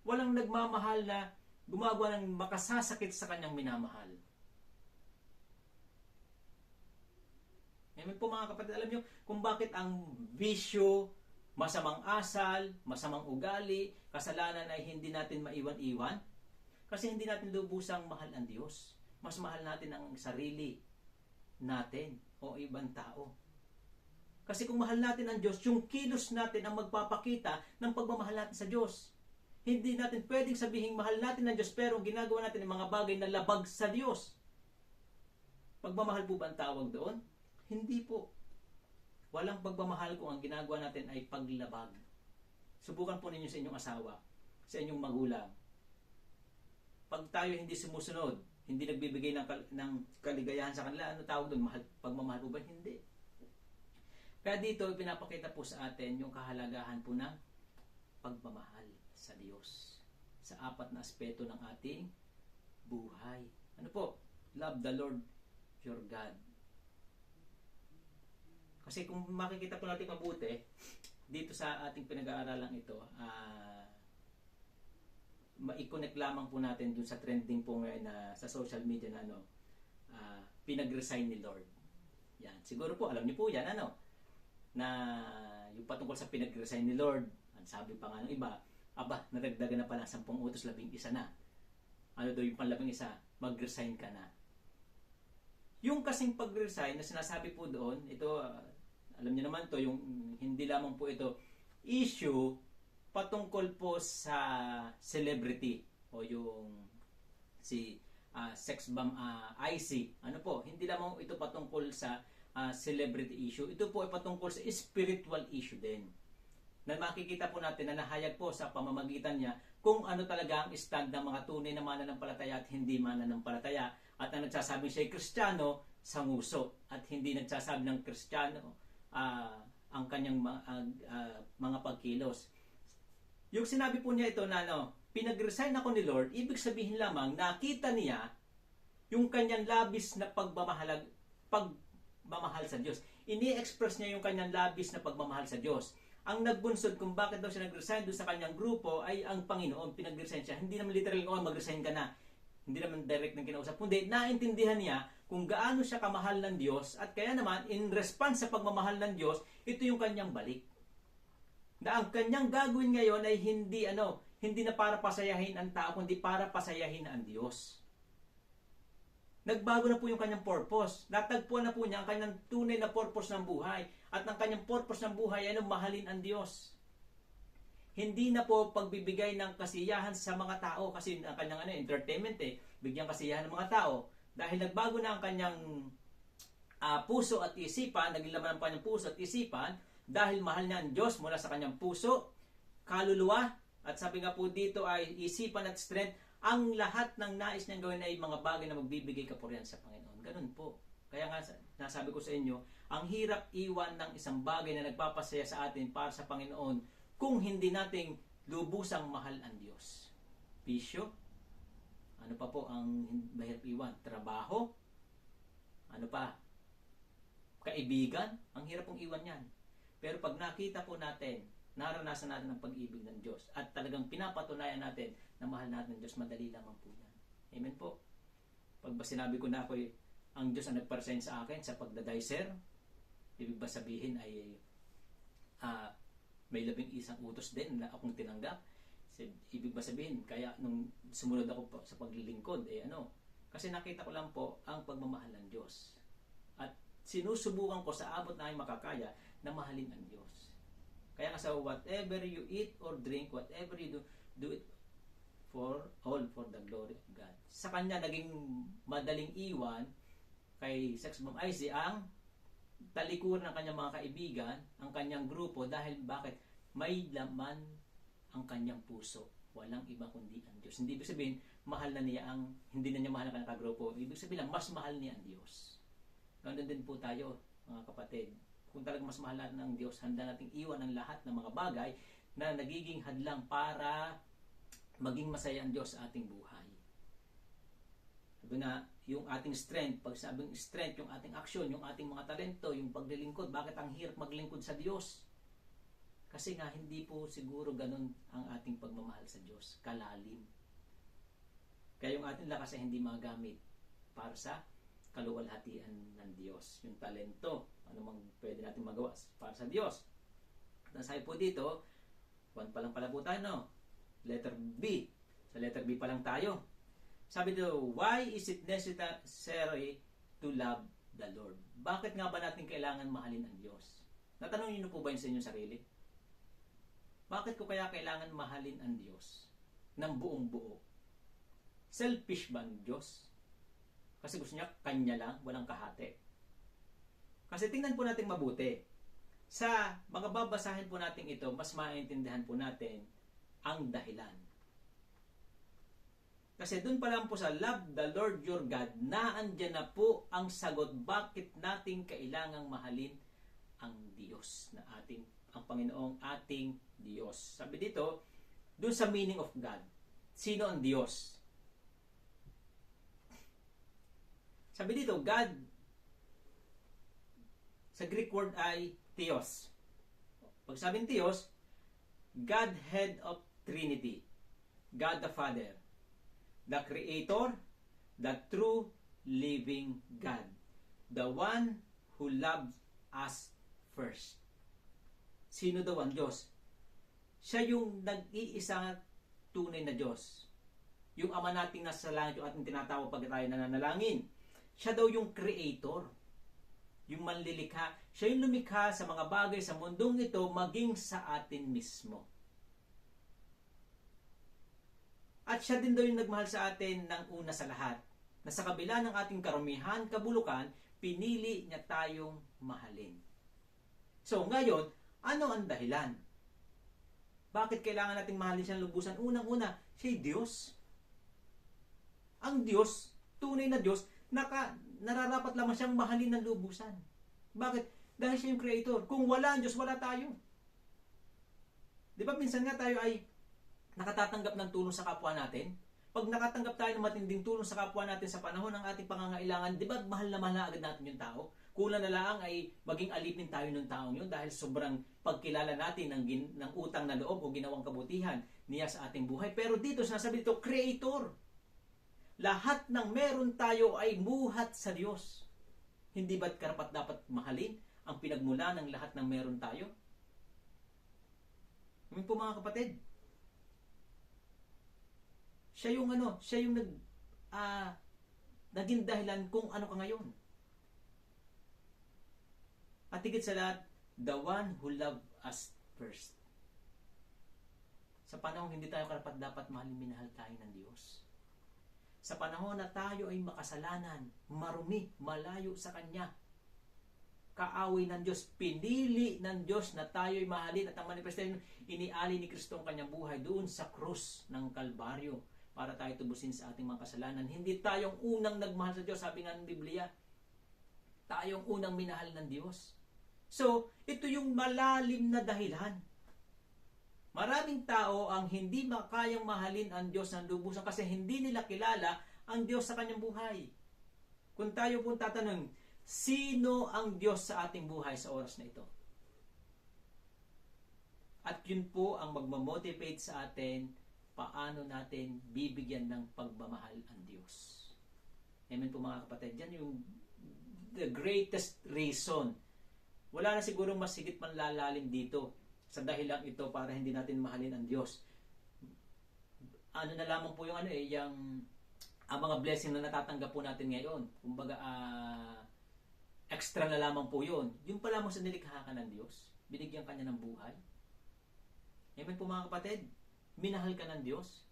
Walang nagmamahal na gumagawa ng makasasakit sa kanyang minamahal. Amen po mga kapatid, alam nyo kung bakit ang bisyo, masamang asal, masamang ugali, kasalanan ay hindi natin maiwan-iwan? Kasi hindi natin lubusang mahal ang Diyos. Mas mahal natin ang sarili natin o ibang tao. Kasi kung mahal natin ang Diyos, yung kilos natin ang magpapakita ng pagmamahal natin sa Diyos. Hindi natin pwedeng sabihin mahal natin ang Diyos pero ang ginagawa natin ng mga bagay na labag sa Diyos. Pagmamahal po ba ang tawag doon? Hindi po. Walang pagmamahal kung ang ginagawa natin ay paglabag. Subukan po ninyo sa inyong asawa, sa inyong magulang. Pag tayo hindi sumusunod, hindi nagbibigay ng kaligayahan sa kanila, ano tawag doon? Pagmamahal po ba? Hindi. Kaya dito, pinapakita po sa atin yung kahalagahan po ng pagmamahal sa Diyos sa 4 na aspeto ng ating buhay. Ano po? Love the Lord your God. Kasi kung makikita po natin mabuti, dito sa ating pinag-aaralan ito, ma-connect lamang po natin dun sa trending po ngayon na sa social media na pinag-resign ni Lord. Yan. Siguro po, alam niyo po yan, na yung patungkol sa pinag-resign ni Lord, ang sabi pa nga ng iba, nadagdagan na pala 10 utos, 11 na. Ano daw yung pang-11, mag-resign ka na. Yung kasing pag-resign na sinasabi po doon, ito, alam niyo naman to, yung hindi lamang po ito issue patungkol po sa celebrity o yung si sex bomb IC. Ano po, hindi lamang ito patungkol sa celebrity issue. Ito po ay patungkol sa spiritual issue din. Na makikita po natin na nahayag po sa pamamagitan niya kung ano talaga ang stand ng mga tunay na mananampalataya at hindi mananampalataya. At ang nagsasabi siya ay Kristiyano, sanguso. At hindi nagsasabi ng Kristiyano ang kanyang mga pagkilos. Yung sinabi po niya ito na pinag-resign ako ni Lord, ibig sabihin lamang nakita niya yung kanyang labis na pagmamahal sa Diyos. Ini-express niya yung kanyang labis na pagmamahal sa Diyos. Ang nagbunsod kung bakit daw siya nag-resign doon sa kanyang grupo ay ang Panginoon. Pinag-resign siya. Hindi naman literal mag-resign ka na. Hindi naman direct ng kinausap. Kundi naintindihan niya kung gaano siya kamahal ng Diyos at kaya naman in response sa pagmamahal ng Diyos, ito yung kanyang balik. Na ang kanyang gagawin ngayon ay hindi na para pasayahin ang tao, kundi para pasayahin ang Diyos. Nagbago na po yung kanyang purpose. Natagpuan na po niya ang kanyang tunay na purpose ng buhay. At ang kanyang purpose ng buhay ay mahalin ang Diyos. Hindi na po pagbibigay ng kasiyahan sa mga tao kasi ang kanyang entertainment bigyan kasiyahan ng mga tao. Dahil nagbago na ang kanyang puso at isipan, naging laman ang kanyang puso at isipan dahil mahal niya ang Diyos mula sa kanyang puso, kaluluwa, at sabi nga po dito ay isipan at strength. Ang lahat ng nais niyang gawin ay mga bagay na magbibigay kapurihan sa Panginoon. Ganun po. Kaya nga, nasabi ko sa inyo, ang hirap iwan ng isang bagay na nagpapasaya sa atin para sa Panginoon kung hindi nating lubusang mahal ang Diyos. Bisyo? Ano pa po ang mahirap iwan? Trabaho? Ano pa? Kaibigan? Ang hirap pong iwan yan. Pero pag nakita po natin, naranasan natin ang pag-ibig ng Diyos at talagang pinapatunayan natin na mahal natin ng Diyos, madali lamang po yan. Amen po. Pag ba sinabi ko na ang Diyos ang nagparesign sa akin sa pagdadicer, ibig ba sabihin ay may 11 utos din na akong tinanggap? Ibig ba sabihin, kaya nung sumunod ako po sa paglilingkod, kasi nakita ko lang po ang pagmamahal ng Diyos. At sinusubukan ko sa abot na ay makakaya na mahalin ang Diyos. Kaya nga sa whatever you eat or drink, whatever you do it all for the glory of God. Sa kanya naging madaling iwan kay Sex Bomb Icy ang talikuran ng kanyang mga kaibigan, ang kanyang grupo, dahil bakit? May laman ang kanyang puso. Walang iba kundi ang Diyos. Hindi ibig sabihin, hindi na niya mahal ang kanyang kagrupo. Ibig sabihin lang, mas mahal niya ang Diyos. Ganun din po tayo, mga kapatid. Kung talagang mas mahal natin ang Diyos, handa nating iwan ang lahat ng mga bagay na nagiging hadlang para maging masaya ang Diyos sa ating buhay. Sabi na, yung ating strength, pag sabing strength, yung ating aksyon, yung ating mga talento, yung paglilingkod, bakit ang hirap maglingkod sa Diyos? Kasi nga, hindi po siguro ganun ang ating pagmamahal sa Diyos. Kalalim. Kaya yung ating lakas ay hindi magamit para sa kaluwalhatian ng Diyos. Yung talento, ano mang pwede natin magawa para sa Diyos. At nasabi po dito, 1 pa lang pala po tayo, no? Letter B. Sa letter B pa lang tayo. Sabi dito, why is it necessary to love the Lord? Bakit nga ba natin kailangan mahalin ang Diyos? Natanong niyo po ba yun sa inyong sarili? Bakit ko kaya kailangan mahalin ang Diyos ng buong buo? Selfish ba ang Diyos? Kasi gusto niya kanya lang, walang kahati. Kasi tingnan po natin mabuti. Sa mga babasahin po natin ito, mas maintindihan po natin ang dahilan. Kasi dun pa lang po sa love the Lord your God, naandyan na po ang sagot bakit natin kailangang mahalin ang Diyos na ang Panginoong ating Diyos. Sabi dito, dun sa meaning of God, sino ang Diyos? Sabi dito, God, sa Greek word ay Theos. Pag sabing Theos, Godhead of Trinity. God the Father, the Creator, the true living God, the one who loves us first. Sino daw ang Diyos? Siya yung nag-iisang tunay na Diyos. Yung Ama nating nasa langit, yung ating tinatawag pag tayo nananalangin. Siya daw yung Creator, yung manlilikha. Siya yung lumikha sa mga bagay sa mundong ito maging sa atin mismo. At siya din daw yung nagmahal sa atin ng una sa lahat. Na sa kabila ng ating karumihan, kabulukan, pinili niya tayong mahalin. So ngayon, ano ang dahilan? Bakit kailangan nating mahalin siya lubusan? Unang-una, siya'y Diyos. Ang Diyos, tunay na Diyos, nararapat lamang siyang mahalin ng lubusan. Bakit? Dahil siya yung Creator. Kung wala ang Diyos, wala tayo. Di ba minsan nga tayo ay nakatatanggap ng tulong sa kapwa natin? Pag nakatanggap tayo ng matinding tulong sa kapwa natin sa panahon ng ating pangangailangan, di ba mahal na agad natin yung tao? Kulang na lang ay maging alipin tayo ng taong yun dahil sobrang pagkilala natin ng utang na loob o ginawang kabutihan niya sa ating buhay. Pero dito, sinasabi dito, Creator. Lahat ng meron tayo ay buhat sa Diyos. Hindi ba't karapat dapat mahalin ang pinagmula ng lahat ng meron tayo? Amin po mga kapatid. Siya yung naging dahilan kung ano ka ngayon. At higit sa lahat, the one who loved us first. Sa panahon hindi tayo karapat-dapat mahalin, minahal tayo ng Diyos. Sa panahon na tayo ay makasalanan, marumi, malayo sa Kanya, kaaway ng Diyos, pinili ng Diyos na tayo ay mahalin at ang manifestation, iniali ni Kristo ang Kanyang buhay doon sa krus ng Kalbaryo para tayo tubusin sa ating mga kasalanan. Hindi tayong unang nagmahal sa Diyos, sabi nga ng Biblia. Tayong unang minahal ng Diyos. So, ito yung malalim na dahilan. Maraming tao ang hindi makayang mahalin ang Diyos ng lubusan kasi hindi nila kilala ang Diyos sa kanyang buhay. Kung tayo po tatanungin, sino ang Diyos sa ating buhay sa oras na ito? At yun po ang magmamotivate sa atin paano natin bibigyan ng pagmamahal ang Diyos. Amen po mga kapatid. Yan yung the greatest reason. Wala na siguro mas higit man lalalim dito sa dahilang ito para hindi natin mahalin ang Diyos. Ano na lamang po yung ang mga blessing na natatanggap po natin ngayon. Kumbaga, extra na lamang po yun. Yung pa lamang sa nilikha ka ng Diyos, binigyan ka niya ng buhay. Amen po mga kapatid, minahal ka ng Diyos.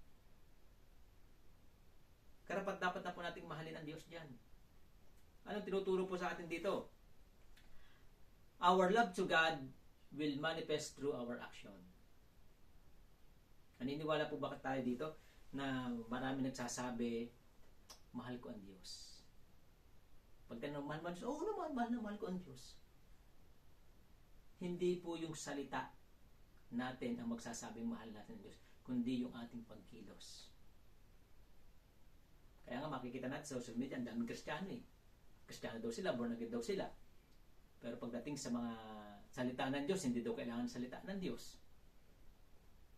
Karapat dapat na po nating mahalin ang Diyos diyan. Anong tinuturo po sa atin dito? Our love to God will manifest through our action. Naniniwala po ba tayo dito na marami nagsasabi, mahal ko ang Diyos. Pag tanong, mahal mo ang Diyos? Oo naman, mahal ko ang Diyos. Hindi po yung salita natin ang magsasabing mahal natin ang Diyos, kundi yung ating pagkilos. Kaya nga makikita natin sa social media, ang daming Kristiyano eh. Kristiyano daw sila, born again daw sila. Pero pagdating sa mga salita ng Diyos, hindi daw kailangan salita ng Diyos.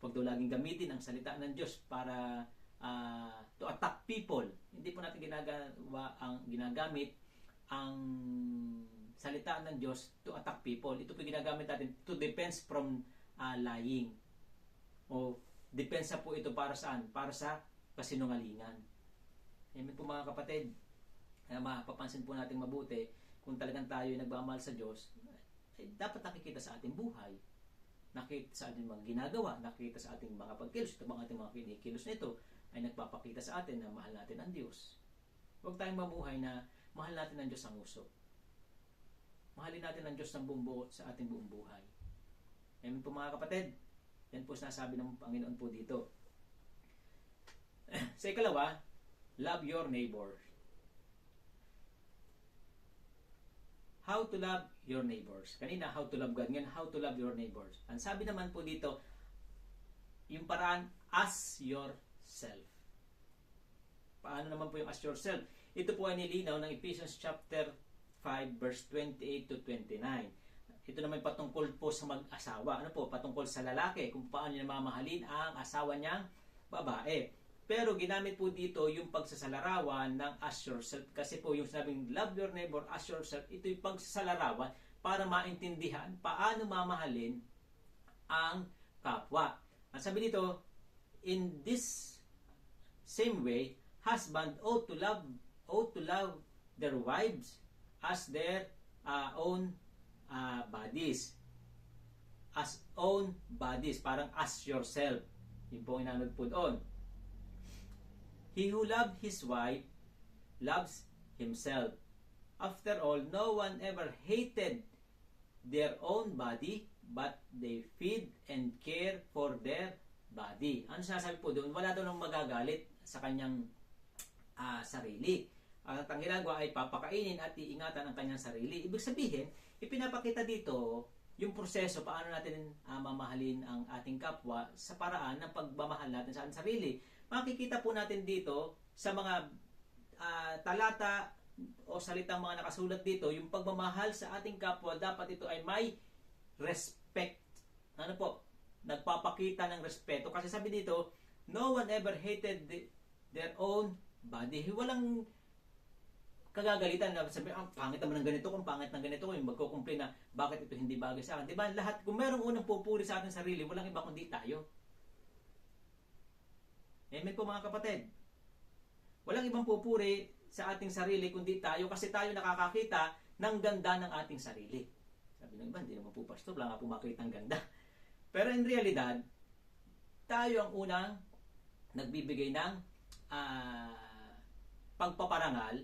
Pag daw laging gamitin ang salita ng Diyos para to attack people, hindi po natin ginagamit ang salita ng Diyos to attack people. Ito po ginagamit natin to defense from lying. O depensa po ito para saan? Para sa kasinungalingan. Amen po mga kapatid. Kaya mapapansin po natin mabuti, kung talagang tayo nagmamahal sa Diyos, ay dapat nakikita sa ating buhay. Nakita sa ating mga ginagawa, nakita sa ating mga pagkilos. Ito bang ating mga kinikilos nito ay nagpapakita sa atin na mahal natin ang Diyos. Huwag tayong mamuhay na mahal natin ang Diyos ang uso. Mahalin natin ang Diyos ng buong buo sa ating buong buhay. Amen po mga kapatid. Yan po sinasabi ng Panginoon po dito. Sa ikalawa, love your neighbor. How to love your neighbors. Kanina, how to love God. Ngayon, how to love your neighbors. Ang sabi naman po dito, yung paraan, as yourself. Paano naman po yung as yourself? Ito po ay nilinaw ng Ephesians chapter 5, verse 28 to 29. Ito naman patungkol po sa mag-asawa. Ano po? Patungkol sa lalaki, kung paano niya mamahalin ang asawa niyang babae. Pero ginamit po dito yung pagsasalarawan ng as yourself. Kasi po yung sabing love your neighbor as yourself, ito yung pagsasalarawan para maintindihan paano mamahalin ang kapwa. Ang sabi dito, in this same way, husband ought to love their wives as their own bodies. As own bodies. Parang as yourself. Yung po inanod po doon. He who loves his wife loves himself. After all, no one ever hated their own body, but they feed and care for their body. Ano sinasabi po doon? Wala daw nang magagalit sa kanyang sarili. At ang ginagawa ay papakainin at iingatan ang kanyang sarili. Ibig sabihin, ipinapakita dito yung proseso paano natin mamahalin ang ating kapwa sa paraan ng pagmamahal natin sa ating sarili. Makikita po natin dito sa mga talata o salitang mga nakasulat dito, yung pagmamahal sa ating kapwa, dapat ito ay may respect. Ano po? Nagpapakita ng respeto. Kasi sabi dito, no one ever hated their own body. Walang kagagalitan na sabi, pangit naman ng ganito, kung pangit ng ganito, yung magkukumplain na bakit ito hindi bagay sa akin. Diba? Lahat, kung merong unang pupuri sa ating sarili, walang iba kundi tayo. Amen po mga kapatid. Walang ibang pupuri sa ating sarili kundi tayo, kasi tayo nakakakita ng ganda ng ating sarili. Sabi ng iba, hindi naman po pastor, wala nga po makita ng ganda. Pero in realidad, tayo ang unang nagbibigay ng pagpaparangal,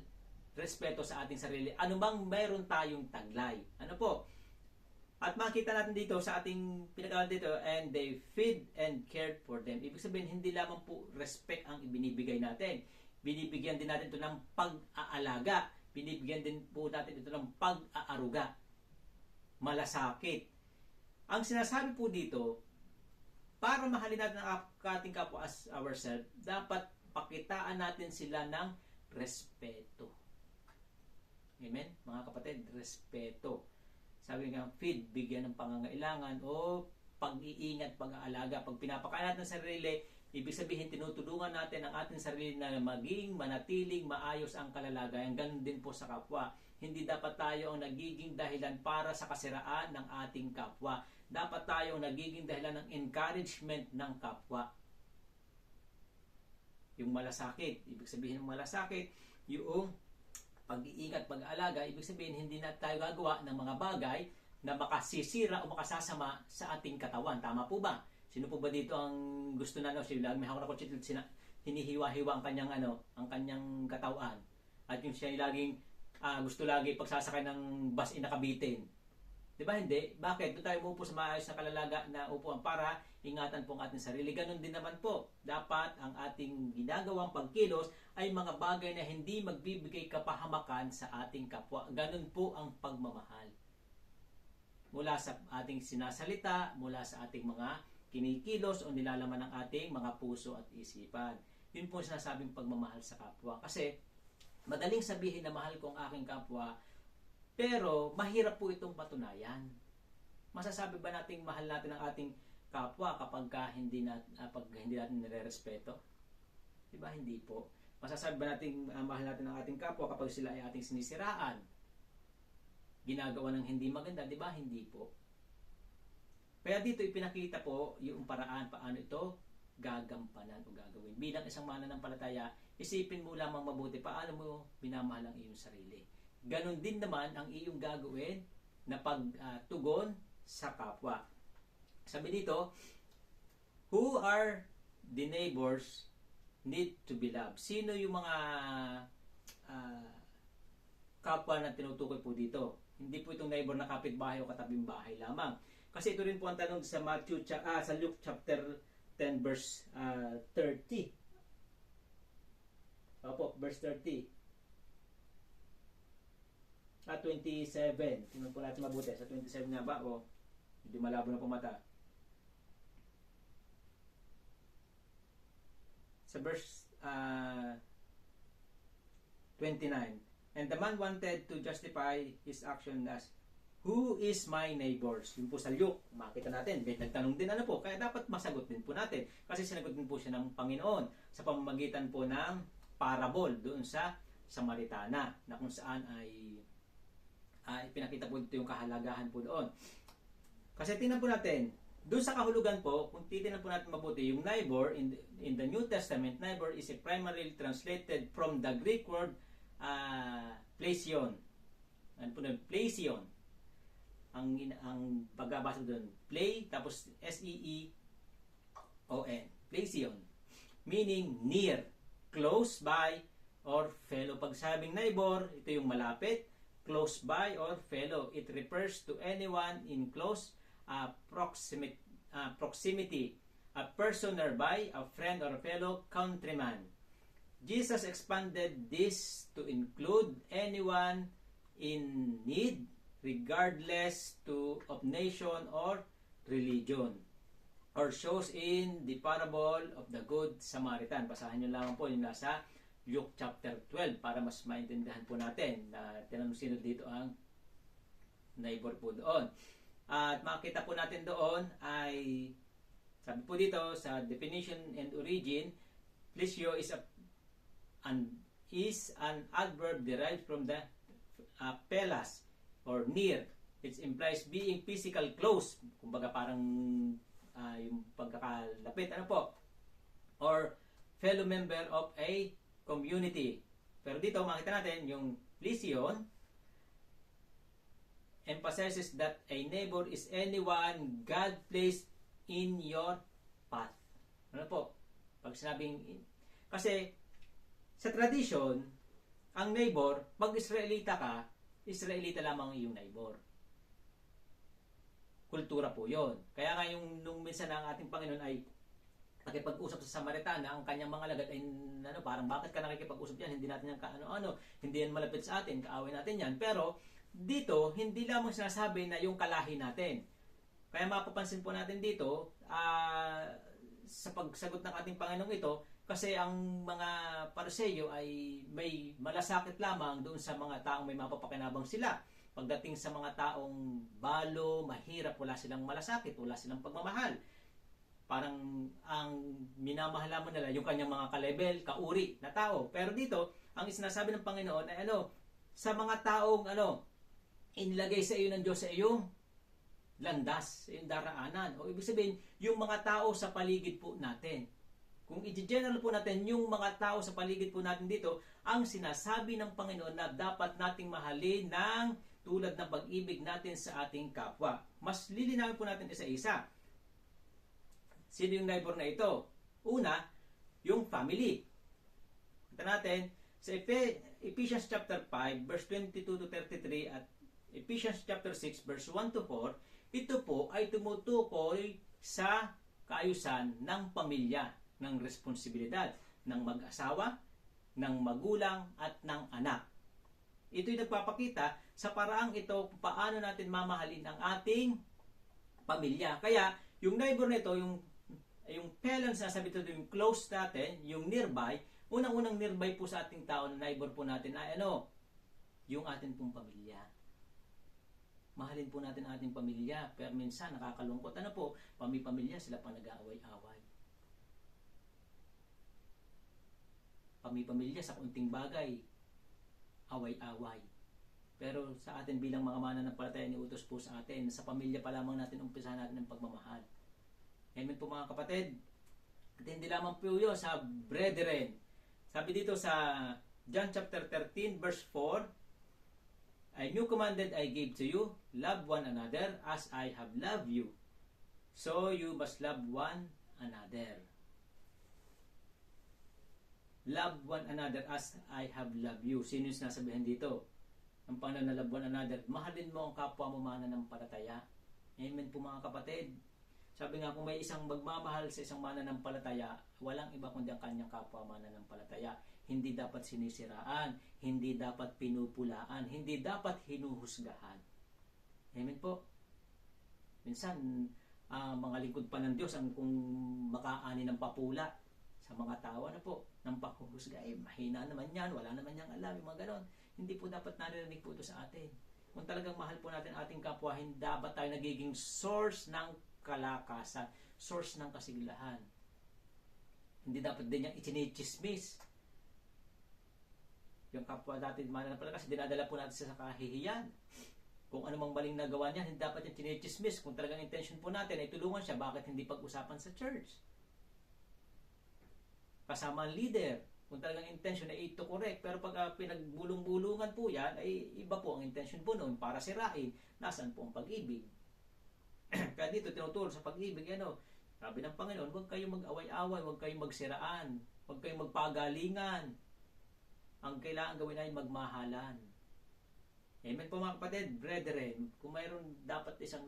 respeto sa ating sarili, anumang mayroon tayong taglay. Ano po? At makita natin dito sa ating pinag-aaral dito, and they feed and cared for them. Ibig sabihin, hindi lamang po respect ang ibinibigay natin. Binibigyan din natin ito ng pag-aalaga. Binibigyan din po natin ito ng pag-aaruga. Malasakit. Ang sinasabi po dito, para mahalin natin ang ating kapwa as ourselves, dapat pakitaan natin sila ng respeto. Amen? Mga kapatid, respeto. Sabi nga, feed, bigyan ng pangangailangan o pag-iingat, pag-aalaga. Pag pinapakain natin ang sarili, ibig sabihin tinutulungan natin ang ating sarili na maging manatiling maayos ang kalalagayan. Ganun din po sa kapwa. Hindi dapat tayo ang nagiging dahilan para sa kasiraan ng ating kapwa. Dapat tayo ang nagiging dahilan ng encouragement ng kapwa. Yung malasakit, ibig sabihin ng malasakit, yung pag-iingat, pag-aalaga, ibig sabihin hindi na tayo gagawa ng mga bagay na makasisira o makasasama sa ating katawan. Tama po ba? Sino po ba dito ang gusto na siya may hawak na kotse, hinihiwa-hiwa ang kanyang katawan. At yung siya laging gusto lagi pagsasakay ng bus nakabitin. 'Di ba hindi? Bakit? Doon tayo umupo sa maayos na kalalaga na upuan para ingatan po ang ating sarili. Ganon din naman po. Dapat ang ating ginagawang pagkilos ay mga bagay na hindi magbibigay kapahamakan sa ating kapwa. Ganon po ang pagmamahal. Mula sa ating sinasalita, mula sa ating mga kinikilos o nilalaman ng ating mga puso at isipan. Yun po sinasabing pagmamahal sa kapwa. Kasi madaling sabihin na mahal ko ang aking kapwa, pero mahirap po itong patunayan. Masasabi ba nating mahal natin ang ating kapwa kapag hindi natin nire-respeto? Diba? Hindi po. Masasabi ba nating mahal natin ang ating kapwa kapag sila ay ating sinisiraan? Ginagawa ng hindi maganda, diba? Hindi po. Kaya dito ipinakita po yung paraan paano ito gagampanan o gagawin. Bilang isang mananampalataya, isipin mo lamang mabuti paano mo minamahal ang iyong sarili. Ganon din naman ang iyong gagawin na pagtugon sa kapwa. Sabi dito, who are the neighbors need to be loved? Sino yung mga kapwa na tinutukoy po dito? Hindi po itong neighbor na kapitbahay o katabing bahay lamang. Kasi ito rin po ang tanong sa sa Luke chapter 10 verse 30. Opo, verse 30. At 27. Tingnan po natin mabuti. Sa 27 nga ba? O, hindi malabo na po mata. Sa verse 29. And the man wanted to justify his action as, who is my neighbors? Yun po sa Luke. Makita natin. Nagtanong din ano po. Kaya dapat masagot din po natin. Kasi sinagot din po siya ng Panginoon sa pamamagitan po ng parable doon sa Samaritana na kung saan ay pinakita po dito yung kahalagahan po doon. Kasi tingnan po natin, doon sa kahulugan po, kung titingnan po natin mabuti, yung neighbor in the New Testament, neighbor is primarily translated from the Greek word plesion. Ano po na? Plesion. Ang pagbabasa doon, play, tapos S-E-E-O-N. Plesion. Meaning near, close by, or fellow. Pag sabing neighbor, ito yung malapit, close by or fellow. It refers to anyone in close proximity, a person nearby, a friend or a fellow countryman. Jesus expanded this to include anyone in need, regardless of nation or religion, or shows in the parable of the Good Samaritan. Basahin nyo lang po yung nasa Luke chapter 12 para mas maintindihan po natin na tinanong sino dito ang neighbor po doon. At makita po natin doon ay sabi po dito sa definition and origin, plesio is an adverb derived from the pelas or near. It implies being physical close, kumbaga parang yung pagkakalapit, ano po, or fellow member of a community. Pero dito, makita natin yung Lysion emphasizes that a neighbor is anyone God placed in your path. Ano po? Pag sinabing, kasi sa tradition, ang neighbor, pag Israelita ka, Israelita lamang yung neighbor. Kultura po yon. Kaya nga yung nung minsan ang ating Panginoon ay nakipag-usap sa Samaritana, ang kanyang mga alagad ay parang bakit ka nakikipag-usap yan? Hindi natin yan kaano-ano, hindi yan malapit sa atin, kaaway natin yan. Pero dito, hindi lamang sinasabi na yung kalahi natin. Kaya mapapansin po natin dito, sa pagsagot ng ating Panginoong ito, kasi ang mga Pariseo ay may malasakit lamang doon sa mga taong may mapapakinabang sila. Pagdating sa mga taong balo, mahirap, wala silang malasakit, wala silang pagmamahal. Parang ang minamahal lamang nila yung kanyang mga kalebel, kauri na tao. Pero dito, ang sinasabi ng Panginoon ay sa mga taong inilagay sa iyo ng Diyos sa iyong landas, sa iyong daraanan. O ibig sabihin, yung mga tao sa paligid po natin. Kung i-general po natin yung mga tao sa paligid po natin dito, ang sinasabi ng Panginoon na dapat nating mahalin ng tulad ng pag-ibig natin sa ating kapwa. Mas lilinawin po natin isa-isa. Sino yung neighbor na ito? Una, yung family. Kita natin sa Ephesians chapter 5 verse 22 to 33 at Ephesians chapter 6 verse 1 to 4, ito po ay tumutukoy sa kaayusan ng pamilya, ng responsibilidad ng mag-asawa, ng magulang at ng anak. Ito'y nagpapakita sa paraang ito kung paano natin mamahalin ang ating pamilya. Kaya yung neighbor nito, yung parents na sabi ito, yung close natin, yung nearby, unang-unang nearby po sa ating tao na neighbor po natin ay yung ating pong pamilya. Mahalin po natin ating pamilya. Pero minsan nakakalungkot. Pamilya sila pa nag-aaway-away. Pamilya sa kunting bagay, away-away. Pero sa atin bilang mga mananampalataya, niutos po sa atin, sa pamilya pa lamang natin umpisahan natin ang pagmamahal. Amen po mga kapatid. At hindi lamang po yun sa brethren. Sabi dito sa John chapter 13 verse 4, A new commandment I give to you, love one another as I have loved you. So you must love one another. Love one another as I have loved you. Sino yung sinasabihan dito? Ang Panginoon na love one another. Mahalin mo ang kapwa mo mananampalataya. Amen po mga kapatid. Sabi nga, kung may isang magmamahal sa isang mananampalataya, walang iba kundi ang kanyang kapwa mananampalataya. Hindi dapat sinisiraan, hindi dapat pinupulaan, hindi dapat hinuhusgahan. Amen po. Minsan, mga lingkod pa ng Diyos ang kung makaani ng papula sa mga tao ng paghuhusga, mahina naman yan, wala naman niyang alam, yung mga ganon. Hindi po dapat narinig po ito sa atin. Kung talagang mahal po natin ating kapwa, hindi dapat tayo nagiging source ng kalakasan, source ng kasiglahan. Hindi dapat din niyang ichinichismis. Yung kapwa natin mananampalataya kasi dinadala po natin sa kahihiyan. Kung anumang maling nagawa niya, hindi dapat yung chinichismis. Kung talagang intention po natin ay tulungan siya, bakit hindi pag-usapan sa church? Kasama ang leader. Kung talagang intention ay ito correct. Pero pag pinagbulong-bulungan po yan, ay iba po ang intention po noon para sirain. Nasaan po ang pag-ibig? Kaya dito tinuturo sa pag-ibig, sabi ng Panginoon, huwag kayong mag-away-away, huwag kayong magsiraan, huwag kayong magpagalingan. Ang kailangan gawin ay magmahalan. Amen po mga kapatid, brethren, kung mayroon dapat isang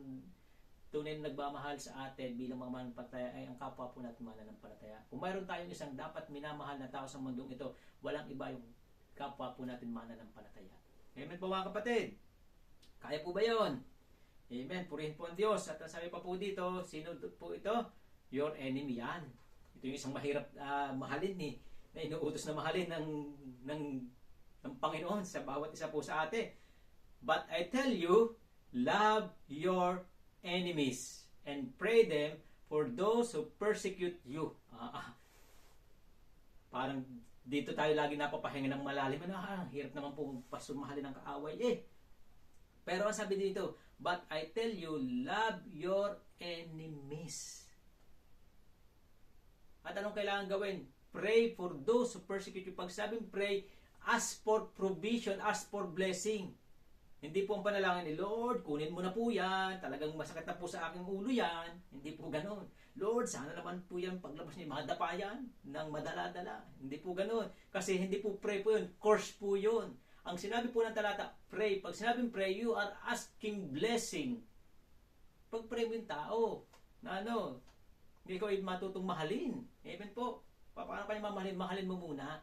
tunay na nagmamahal sa atin bilang mga mananampalataya ay ang kapwa po natin mananampalataya. Kung mayroon tayong isang dapat minamahal na tao sa mundong ito, walang iba yung kapwa po natin mananampalataya. Amen po mga kapatid. Kaya po ba yun? Amen. Purihin po ang Diyos. At sabi pa po dito, sino po ito? Your enemy yan. Ito yung isang mahirap mahalin na inuutos na mahalin ng Panginoon sa bawat isa po sa atin. But I tell you, love your enemies and pray them for those who persecute you. Parang dito tayo lagi napapahinga ng malalim. Hirap naman po pasumahalin ng kaaway Pero ang sabi dito, but I tell you, love your enemies. At anong kailangan gawin? Pray for those who persecute you. Pag sabing pray, ask for provision, ask for blessing. Hindi po ang panalangin ni Lord, kunin mo na po yan, talagang masakit na po sa aking ulo yan. Hindi po ganon. Lord, sana naman po yan paglabas niya, madapa yan ng madala-dala. Hindi po ganon. Kasi hindi po pray po yun, course po yun. Ang sinabi po ng talata, pray. Pag sinabing pray, you are asking blessing. Pag pray mo yung tao, na hindi ko matutong mahalin. Amen po. Paano kayo mamahalin? Mahalin mo muna.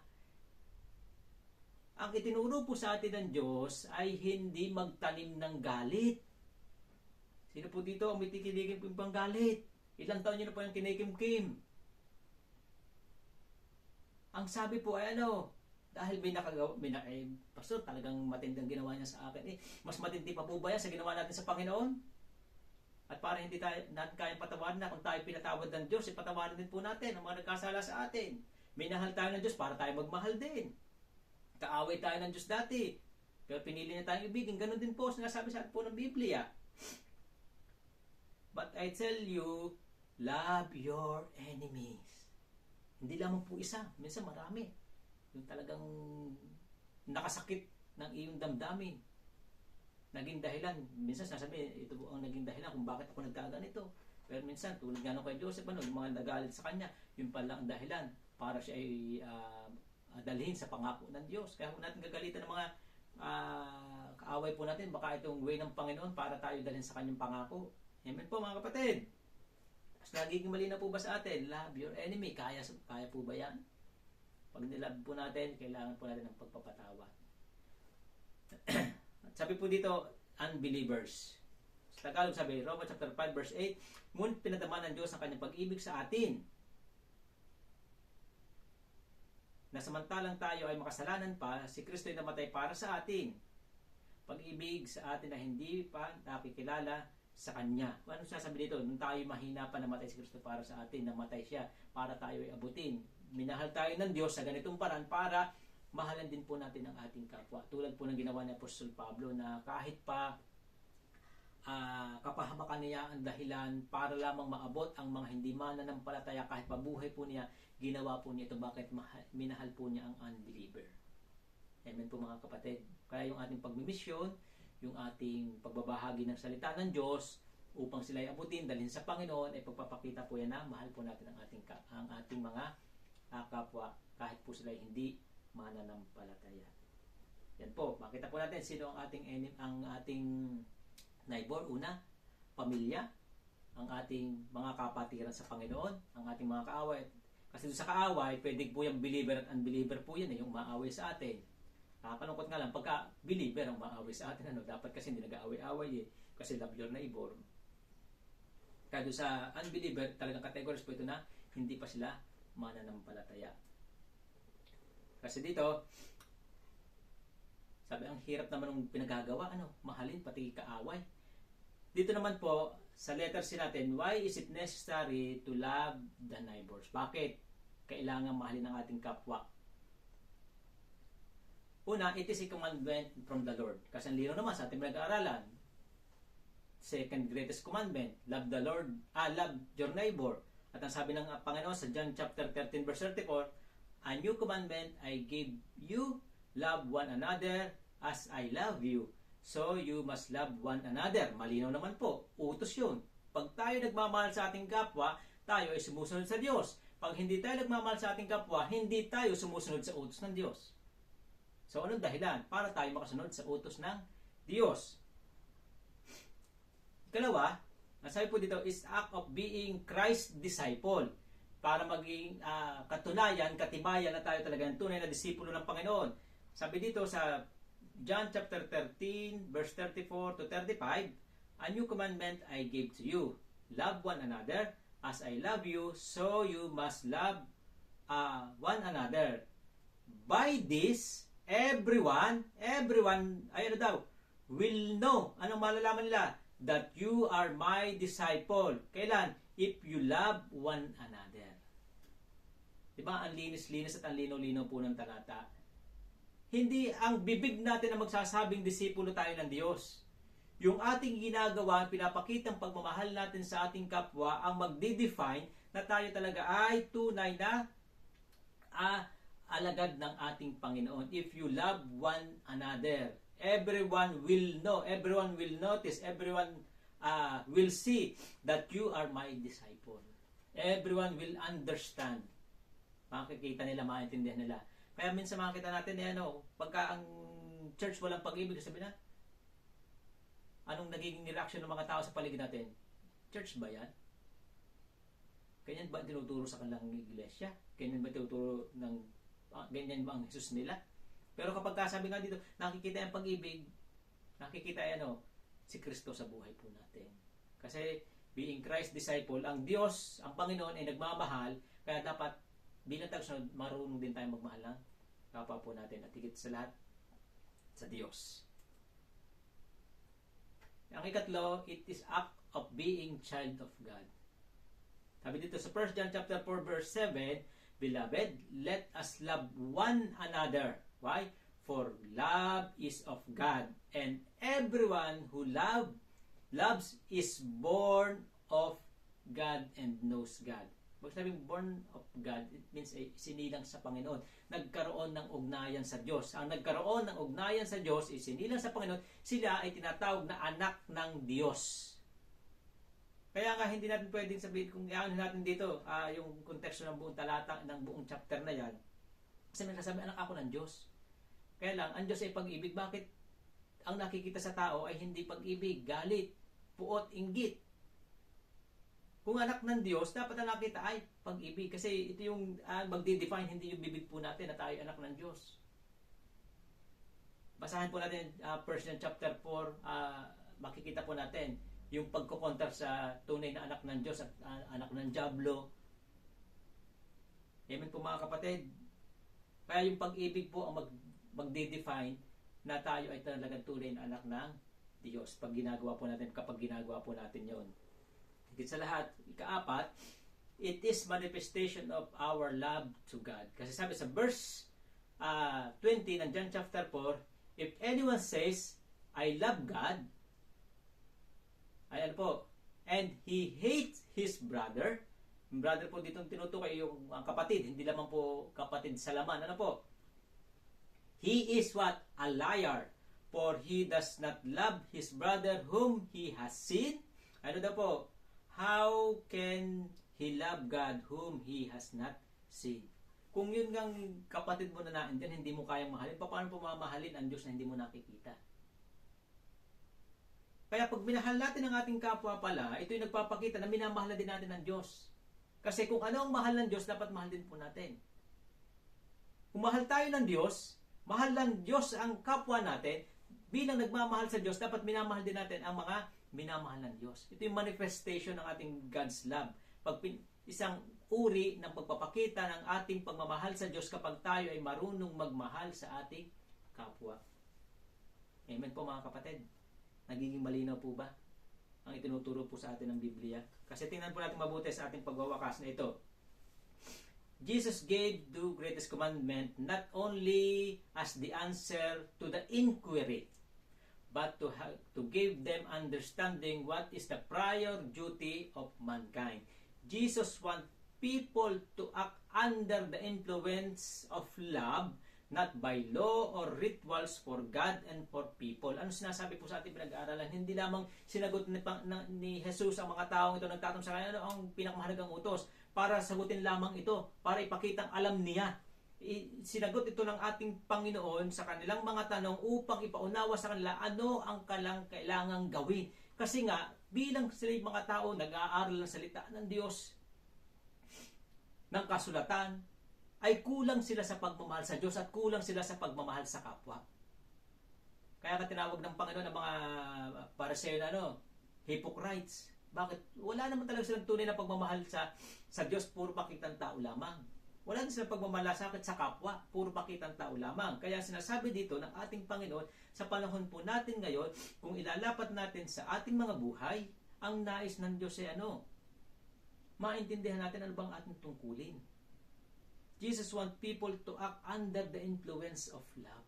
Ang itinuro po sa atin ng Diyos ay hindi magtanim ng galit. Sino po dito ang may tikiligin po yung galit? Ilang taon nyo na po yung kinikimkim? Ang sabi po ay dahil may nakagawa, pastor, talagang matindang ginawa niya sa akin. Mas matindi pa po ba yan sa ginawa natin sa Panginoon? At para hindi natin kayang patawarin na kung tayo pinatawad ng Diyos, ipatawarin din po natin ang mga nagkasala sa atin. Minahal tayo ng Diyos para tayo magmahal din. Kaaway tayo ng Diyos dati. Pero pinili niya tayong ibigin. Ganon din po sinasabi sa atin po ng Biblia. But I tell you, love your enemies. Hindi lamang po isa. Minsan marami. Yung talagang nakasakit ng iyong damdamin. Naging dahilan. Minsan sinasabi, ito po ang naging dahilan kung bakit ako nagkaganito. Pero minsan, tulad nga nung kay Joseph, yung mga nagalit sa kanya, yun pala ang dahilan para siya ay dalhin sa pangako ng Diyos. Kaya kung natin gagalitan ng mga kaaway po natin, baka itong way ng Panginoon para tayo dalhin sa kanyang pangako. Amen po mga kapatid. Mas nagiging malinaw po ba sa atin? Love your enemy. Kaya po ba yan? Pag nilove po natin, kailangan po natin ng pagpapatawad. Sabi po dito, unbelievers. Sa Tagalog sabi, Romans chapter 5 verse 8, ngunit pinadama ng Diyos ang kanyang pag-ibig sa atin, na samantalang tayo ay makasalanan pa, si Kristo ay namatay para sa atin. Pag-ibig sa atin na hindi pa nakikilala sa Kanya. Ano sasabi dito? Nung tayo mahina pa, namatay si Kristo para sa atin, namatay siya para tayo ay abutin. Minahal tayo ng Diyos sa ganitong paraan para mahalan din po natin ang ating kapwa. Tulad po ng ginawa ni Apostol Pablo na kahit pa kapahamakan niya ang dahilan para lamang maabot ang mga hindi mananampalataya, kahit pabuhay po niya, ginawa po niya ito. Bakit? Minahal po niya ang unbeliever. Amen po mga kapatid. Kaya yung ating pagmimisyon, yung ating pagbabahagi ng salita ng Diyos upang sila ay abutin, dalhin sa Panginoon, ay pagpapakita po yan na mahal po natin ang ating mga kapwa kahit po sila hindi mananampalataya. Yan po, makita po natin sino ang ating neighbor. Una, pamilya, ang ating mga kapatiran sa Panginoon, ang ating mga kaaway. Kasi doon sa kaaway, pwede po yung believer at unbeliever po yan, yung maaway sa atin. Kalungkot nga lang, pagka believer ang maaway sa atin, dapat kasi hindi nag-aaway-aaway kasi love your neighbor. Kaya doon sa unbeliever, talagang categories po ito na hindi pa sila mananampalataya. Kasi dito, sabi, ang hirap naman ng pinagagawa, mahalin pati kaaway. Dito naman po, sa letter C natin, why is it necessary to love the neighbors? Bakit kailangan mahalin ang ating kapwa? Una, it is a commandment from the Lord. Kasi ang lino naman sa ating pinag-aaralan. Second greatest commandment, love the Lord, love your neighbor. At ang sabi ng Panginoon sa John chapter 13 verse 34, a new commandment I give you, love one another as I love you. So, you must love one another. Malinaw naman po. Utos yun. Pag tayo nagmamahal sa ating kapwa, tayo ay sumusunod sa Diyos. Pag hindi tayo nagmamahal sa ating kapwa, hindi tayo sumusunod sa utos ng Diyos. So, anong dahilan? Para tayo makasunod sa utos ng Diyos. Ikalawa, nasabi po dito, is act of being Christ's disciple. Para maging katunayan, katibayan na tayo talaga ng tunay na disipulo ng Panginoon. Sabi dito sa John chapter 13, verse 34 to 35, a new commandment I give to you. Love one another as I love you, so you must love one another. By this, everyone, will know. Anong malalaman nila? That you are my disciple. Kailan? If you love one another. Diba? Ang linis-linis at ang linaw-linaw po ng talata. Hindi ang bibig natin ang magsasabing disipulo tayo ng Diyos. Yung ating ginagawa, pinapakitang pagmamahal natin sa ating kapwa, ang magdi-define na tayo talaga ay tunay na alagad ng ating Panginoon. If you love one another, everyone will know, everyone will notice, everyone will see that you are my disciple. Everyone will understand. Makikita nila, maintindihan nila. Kaya minsan makikita natin, pagka ang church walang pag-ibig, sabi na, anong nagiging reaction ng mga tao sa paligid natin? Church ba yan? Ganyan ba tinuturo sa kanilang iglesia? Ganyan ba tinuturo ganyan ba ang Jesus nila? Pero kapag sabi nga dito, nakikita yung pag-ibig, nakikita si Kristo sa buhay po natin. Kasi being Christ disciple, ang Diyos, ang Panginoon ay nagmamahal, kaya dapat bilang tagasunod, marunong din tayo magmahal ng kapwa po natin at higit sa lahat, sa Diyos. Ang ikatlo, it is act of being child of God. Sabi dito sa 1 John chapter 4 verse 7, Beloved, let us love one another. Why? For love is of God, and everyone who loves is born of God and knows God. Pag sabing born of God, it means sinilang sa Panginoon. Nagkaroon ng ugnayan sa Diyos. Ang nagkaroon ng ugnayan sa Diyos, sinilang sa Panginoon, sila ay tinatawag na anak ng Diyos. Kaya nga hindi natin pwedeng sabihin, kung ano natin dito, yung konteksto ng buong talata, ng buong chapter na yan, kasi may nasabi, anak ako ng Diyos. Kaya lang, ang Diyos ay pag-ibig. Bakit ang nakikita sa tao ay hindi pag-ibig, galit, puot, inggit? Kung anak ng Diyos, dapat ang nakita ay pag-ibig. Kasi ito yung magdi-define, hindi yung bibig po natin na tayo anak ng Diyos. Basahin po natin 1 John chapter 4, makikita po natin yung pagkukontra sa tunay na anak ng Diyos at anak ng Diablo. Amen po mga kapatid. Kaya yung pag-ibig po ang magdi-define na tayo ay talagang tunay na anak ng Diyos kapag ginagawa po natin yon. Higit sa lahat, ikaapat, it is manifestation of our love to God. Kasi sabi sa verse 20 ng John chapter 4, if anyone says, I love God, ayan po, and he hates his brother, yung brother po dito tinutukoy yung kapatid, hindi lamang po kapatid sa laman, ano po? He is what? A liar, for he does not love his brother whom he has seen. Ano daw po? How can he love God whom he has not seen? Kung yun ngang kapatid mo na naandyan, hindi mo kayang mahalin, paano po mamahalin ang Diyos na hindi mo nakikita? Kaya pag minahal natin ang ating kapwa pala, ito yung nagpapakita na minamahal din natin ang Diyos. Kasi kung ano ang mahal ng Diyos, dapat mahal din po natin. Kung mahal tayo ng Diyos, mahal ng Diyos ang kapwa natin, bilang nagmamahal sa Diyos, dapat minamahal din natin ang mga minamahal ng Diyos. Ito yung manifestation ng ating God's love. Isang uri ng pagpapakita ng ating pagmamahal sa Diyos kapag tayo ay marunong magmahal sa ating kapwa. Amen po mga kapatid. Nagiging malinaw po ba ang itinuturo po sa atin ng Biblia? Kasi tingnan po natin mabuti sa ating pagwawakas na ito. Jesus gave the greatest commandment not only as the answer to the inquiry, but to give them understanding what is the prior duty of mankind. Jesus wants people to act under the influence of love, not by law or rituals for God and for people. Ano sinasabi po sa ating pinag-aaralan? Hindi lamang sinagot ni Jesus ang mga taong ito, nagtatanong sa kanya, ano ang pinakamahalagang utos? Para sagutin lamang ito, para ipakitang alam niya. Sinagot ito ng ating Panginoon sa kanilang mga tanong upang ipaunawa sa kanila ano ang kailangang gawin. Kasi nga, bilang sila mga tao nag-aaral ng salita ng Diyos, ng kasulatan, ay kulang sila sa pagmamahal sa Diyos at kulang sila sa pagmamahal sa kapwa. Kaya tinawag ng Panginoon ng mga Pariseo na hypocrites. Bakit? Wala naman talaga silang tunay na pagmamahal sa Diyos, puro pakitang tao lamang. Wala din silang pagmamalasakit sa kapwa, puro pakitang tao lamang. Kaya sinasabi dito ng ating Panginoon, sa panahon po natin ngayon, kung ilalapat natin sa ating mga buhay, ang nais ng Diyos ay maintindihan natin ano bang ating tungkulin. Jesus wants people to act under the influence of love.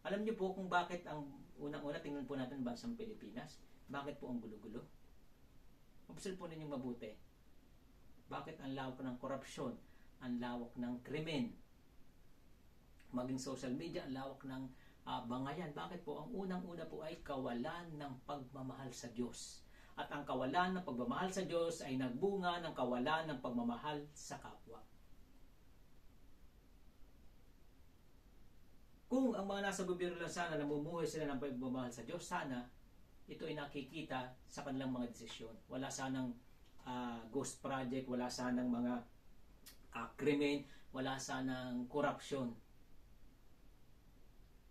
Alam niyo po kung bakit ang unang-una, tingnan po natin bansang Pilipinas, bakit po ang gulo-gulo? Observe po ninyo mabuti. Bakit ang lawak ng korupsyon? ang lawak ng krimen. Maging social media, ang lawak ng bangayan. Bakit po? Ang unang-una po ay kawalan ng pagmamahal sa Diyos. At ang kawalan ng pagmamahal sa Diyos ay nagbunga ng kawalan ng pagmamahal sa kapwa. Kung ang mga nasa gobyerno lang sana namumuhay sila ng pagmamahal sa Diyos, sana ito ay nakikita sa kanilang mga desisyon. Wala sanang ghost project, wala sanang mga krimen, wala sanang korupsyon.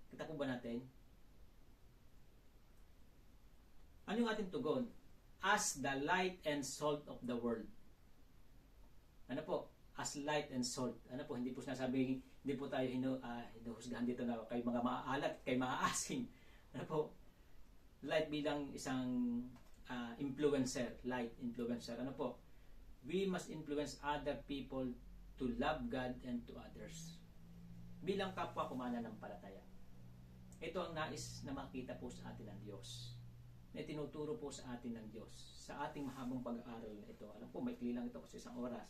Kita po ba natin? Ano yung ating tugon? As the light and salt of the world. Ano po? As light and salt. Ano po? Hindi po sinasabing, hindi po tayo hinuhusgahan dito na kay mga maaalat, kay maaasim. Ano po? Light bilang isang influencer. Light influencer. Ano po? We must influence other people to love God and to others. Bilang kapwa kumananampalataya. Ito ang nais na makita po sa atin ng Diyos. Na tinuturo po sa atin ng Diyos sa ating mahabang pag-aaral na ito. Alam po, maikli lang ito kasi isang oras.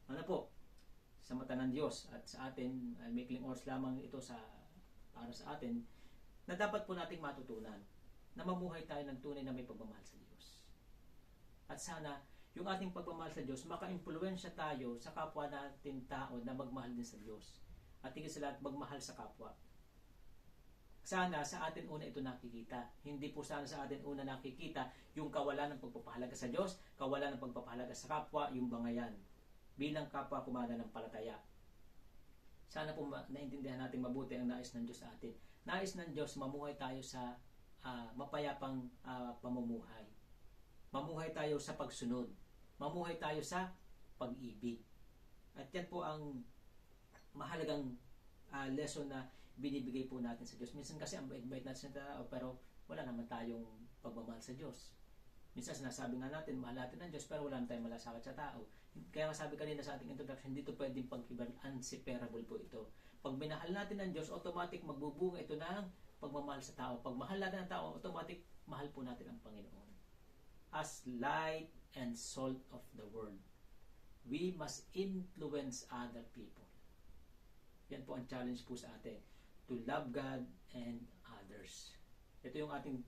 Ano po, sa mata ng Diyos at sa atin, maikling oras lamang ito para sa atin, na dapat po nating matutunan na mamuhay tayo ng tunay na may pagmamahal sa Diyos. At sana, yung ating pagmamahal sa Diyos, maka-impluwensya tayo sa kapwa natin tao na magmahal din sa Diyos. At higit sa lahat, magmahal sa kapwa. Sana sa atin una ito nakikita. Hindi po sana sa atin una nakikita yung kawalan ng pagpapahalaga sa Diyos, kawalan ng pagpapahalaga sa kapwa, yung bangayan. Bilang kapwa kumananampalataya. Sana po naintindihan natin mabuti ang nais ng Diyos sa atin. Nais ng Diyos mamuhay tayo sa mapayapang pamumuhay. Mamuhay tayo sa pagsunod. Mamuhay tayo sa pag-ibig. At yan po ang mahalagang lesson na binibigay po natin sa Diyos. Minsan kasi ang bait-bait natin sa tao, pero wala naman tayong pagmamahal sa Diyos. Minsan sinasabi nga natin, mahal natin ang Diyos, pero wala naman tayong malasakit sa tao. Kaya nga sabi kanina sa ating introduction, dito pwedeng pag-iban, unseparable po ito. Pag minahal natin ang Diyos, automatic magbubunga ito ng pagmamahal sa tao. Pag mahal natin ang tao, automatic mahal po natin ang Panginoon. As light and salt of the world, we must influence other people. Yan po ang challenge po sa atin. To love God and others. Ito yung ating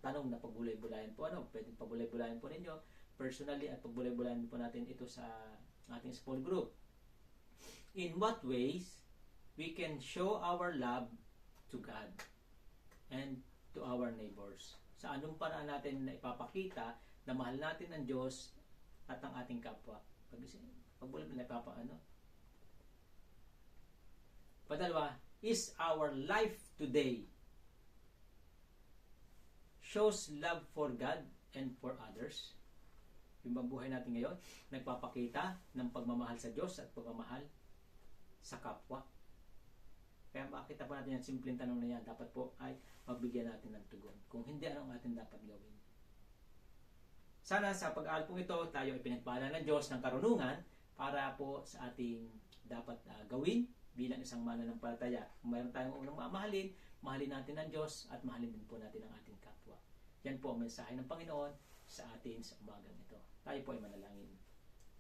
tanong na pagbulay-bulayan po. Pwedeng pagbulay-bulayan po ninyo personally at pagbulay-bulayan po natin ito sa ating small group. In what ways we can show our love to God and to our neighbors? Sa anong paraan natin na ipapakita na mahal natin ang Diyos at ang ating kapwa? Pagbulay-bulayan na Padalwa, is our life today shows love for God and for others? Yung buhay natin ngayon, nagpapakita ng pagmamahal sa Diyos at pagmamahal sa kapwa. Kaya makita pa natin yung simpleng tanong na yan, dapat po ay mabigyan natin ng tugon. Kung hindi, anong atin dapat gawin? Sana sa pag-aaral po ito, tayo ay pinagpala ng Diyos ng karunungan para po sa ating dapat gawin bilang isang mananampalataya. Kung mayroon tayong unang mamahalin, mahalin natin ang Diyos at mahalin din po natin ang ating kapwa. Yan po ang mensahe ng Panginoon sa atin sa umagang ito. Tayo po ay manalangin.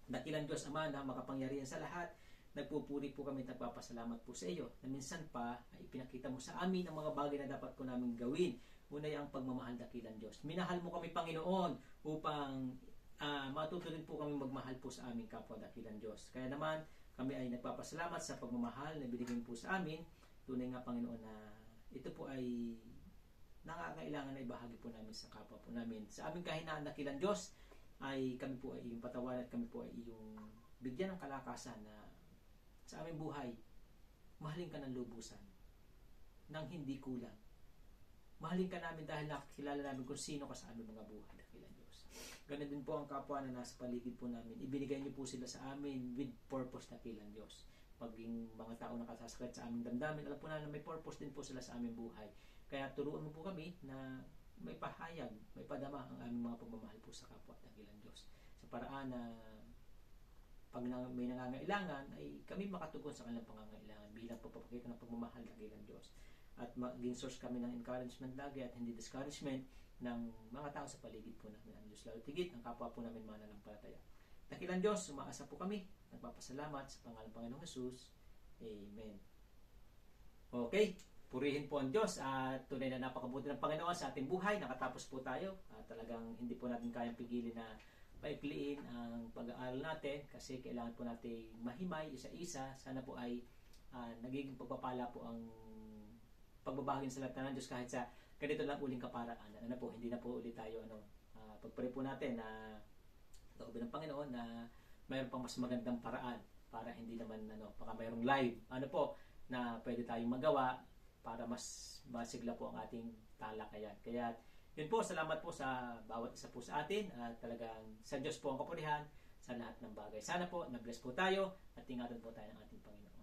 Dakilang Diyos Ama na makapangyarihan sa lahat, nagpupuri po kami at nagpapasalamat po sa iyo na minsan pa ay ipinakita mo sa amin ang mga bagay na dapat po namin gawin. Una ay ang pagmamahal, dakilang Diyos. Minahal mo kami, Panginoon, upang matuto rin po kami magmahal po sa aming kapwa, dakilang Diyos. Kaya naman, kami ay nagpapasalamat sa pagmamahal na binigay po sa amin. Tunay nga, Panginoon, na ito po ay nakakailangan na ibahagi po namin sa kapwa po namin. Sa aming kahinaan, dakilang Diyos, ay kami po ay iyong patawaran at kami po ay iyong bigyan ng kalakasan na sa aming buhay, mahalin ka ng lubusan, nang hindi kulang. Mahalin ka namin dahil nakikilala namin kung sino ka sa aming mga buhay, dakilang Diyos. Ganun din po ang kapwa na nasa paligid po namin. Ibinigay niyo po sila sa amin with purpose, dakilang Diyos. Paging mga tao nakasasakit sa aming damdamin, alam po na may purpose din po sila sa aming buhay. Kaya turuan mo po kami na may pahayag, may padama ang aming mga pagmamahal po sa kapwa, dakilang Diyos. Sa paraan na pag may nangangailangan, ay kami makatugon sa kanilang pangangailangan bilang pagpapakita ng pagmamahal, dakilang Diyos. At maging source kami ng encouragement lagi at hindi discouragement ng mga tao sa paligid po namin ang Diyos. Lalo tigit ang kapwa po namin mananampalataya. dakilang Diyos, umaasa po kami. Nagpapasalamat sa pangalan ng Panginoong Jesus. Amen. Okay, purihin po ang Diyos at tunay na napakabuti ng Panginoon sa ating buhay. Nakatapos po tayo at talagang hindi po natin kayang pigilin na paikliin ang pag-aaral natin kasi kailangan po natin mahimay isa-isa. Sana po ay nagiging pagpapala po ang pagbabahagi sa salita ng Diyos kahit sa ganito lang uling kaparaan. Hindi na po ulit tayo pagpray po natin na taobin ng Panginoon na mayroon pang mas magandang paraan para hindi naman baka mayroong live na pwede tayong magawa para mas masigla po ang ating talakayan. Kaya yun po, salamat po sa bawat isa po sa atin at talagang sa Diyos po ang kapurihan sa lahat ng bagay. Sana po na-bless po tayo at ingatan po tayo ng ating Panginoon.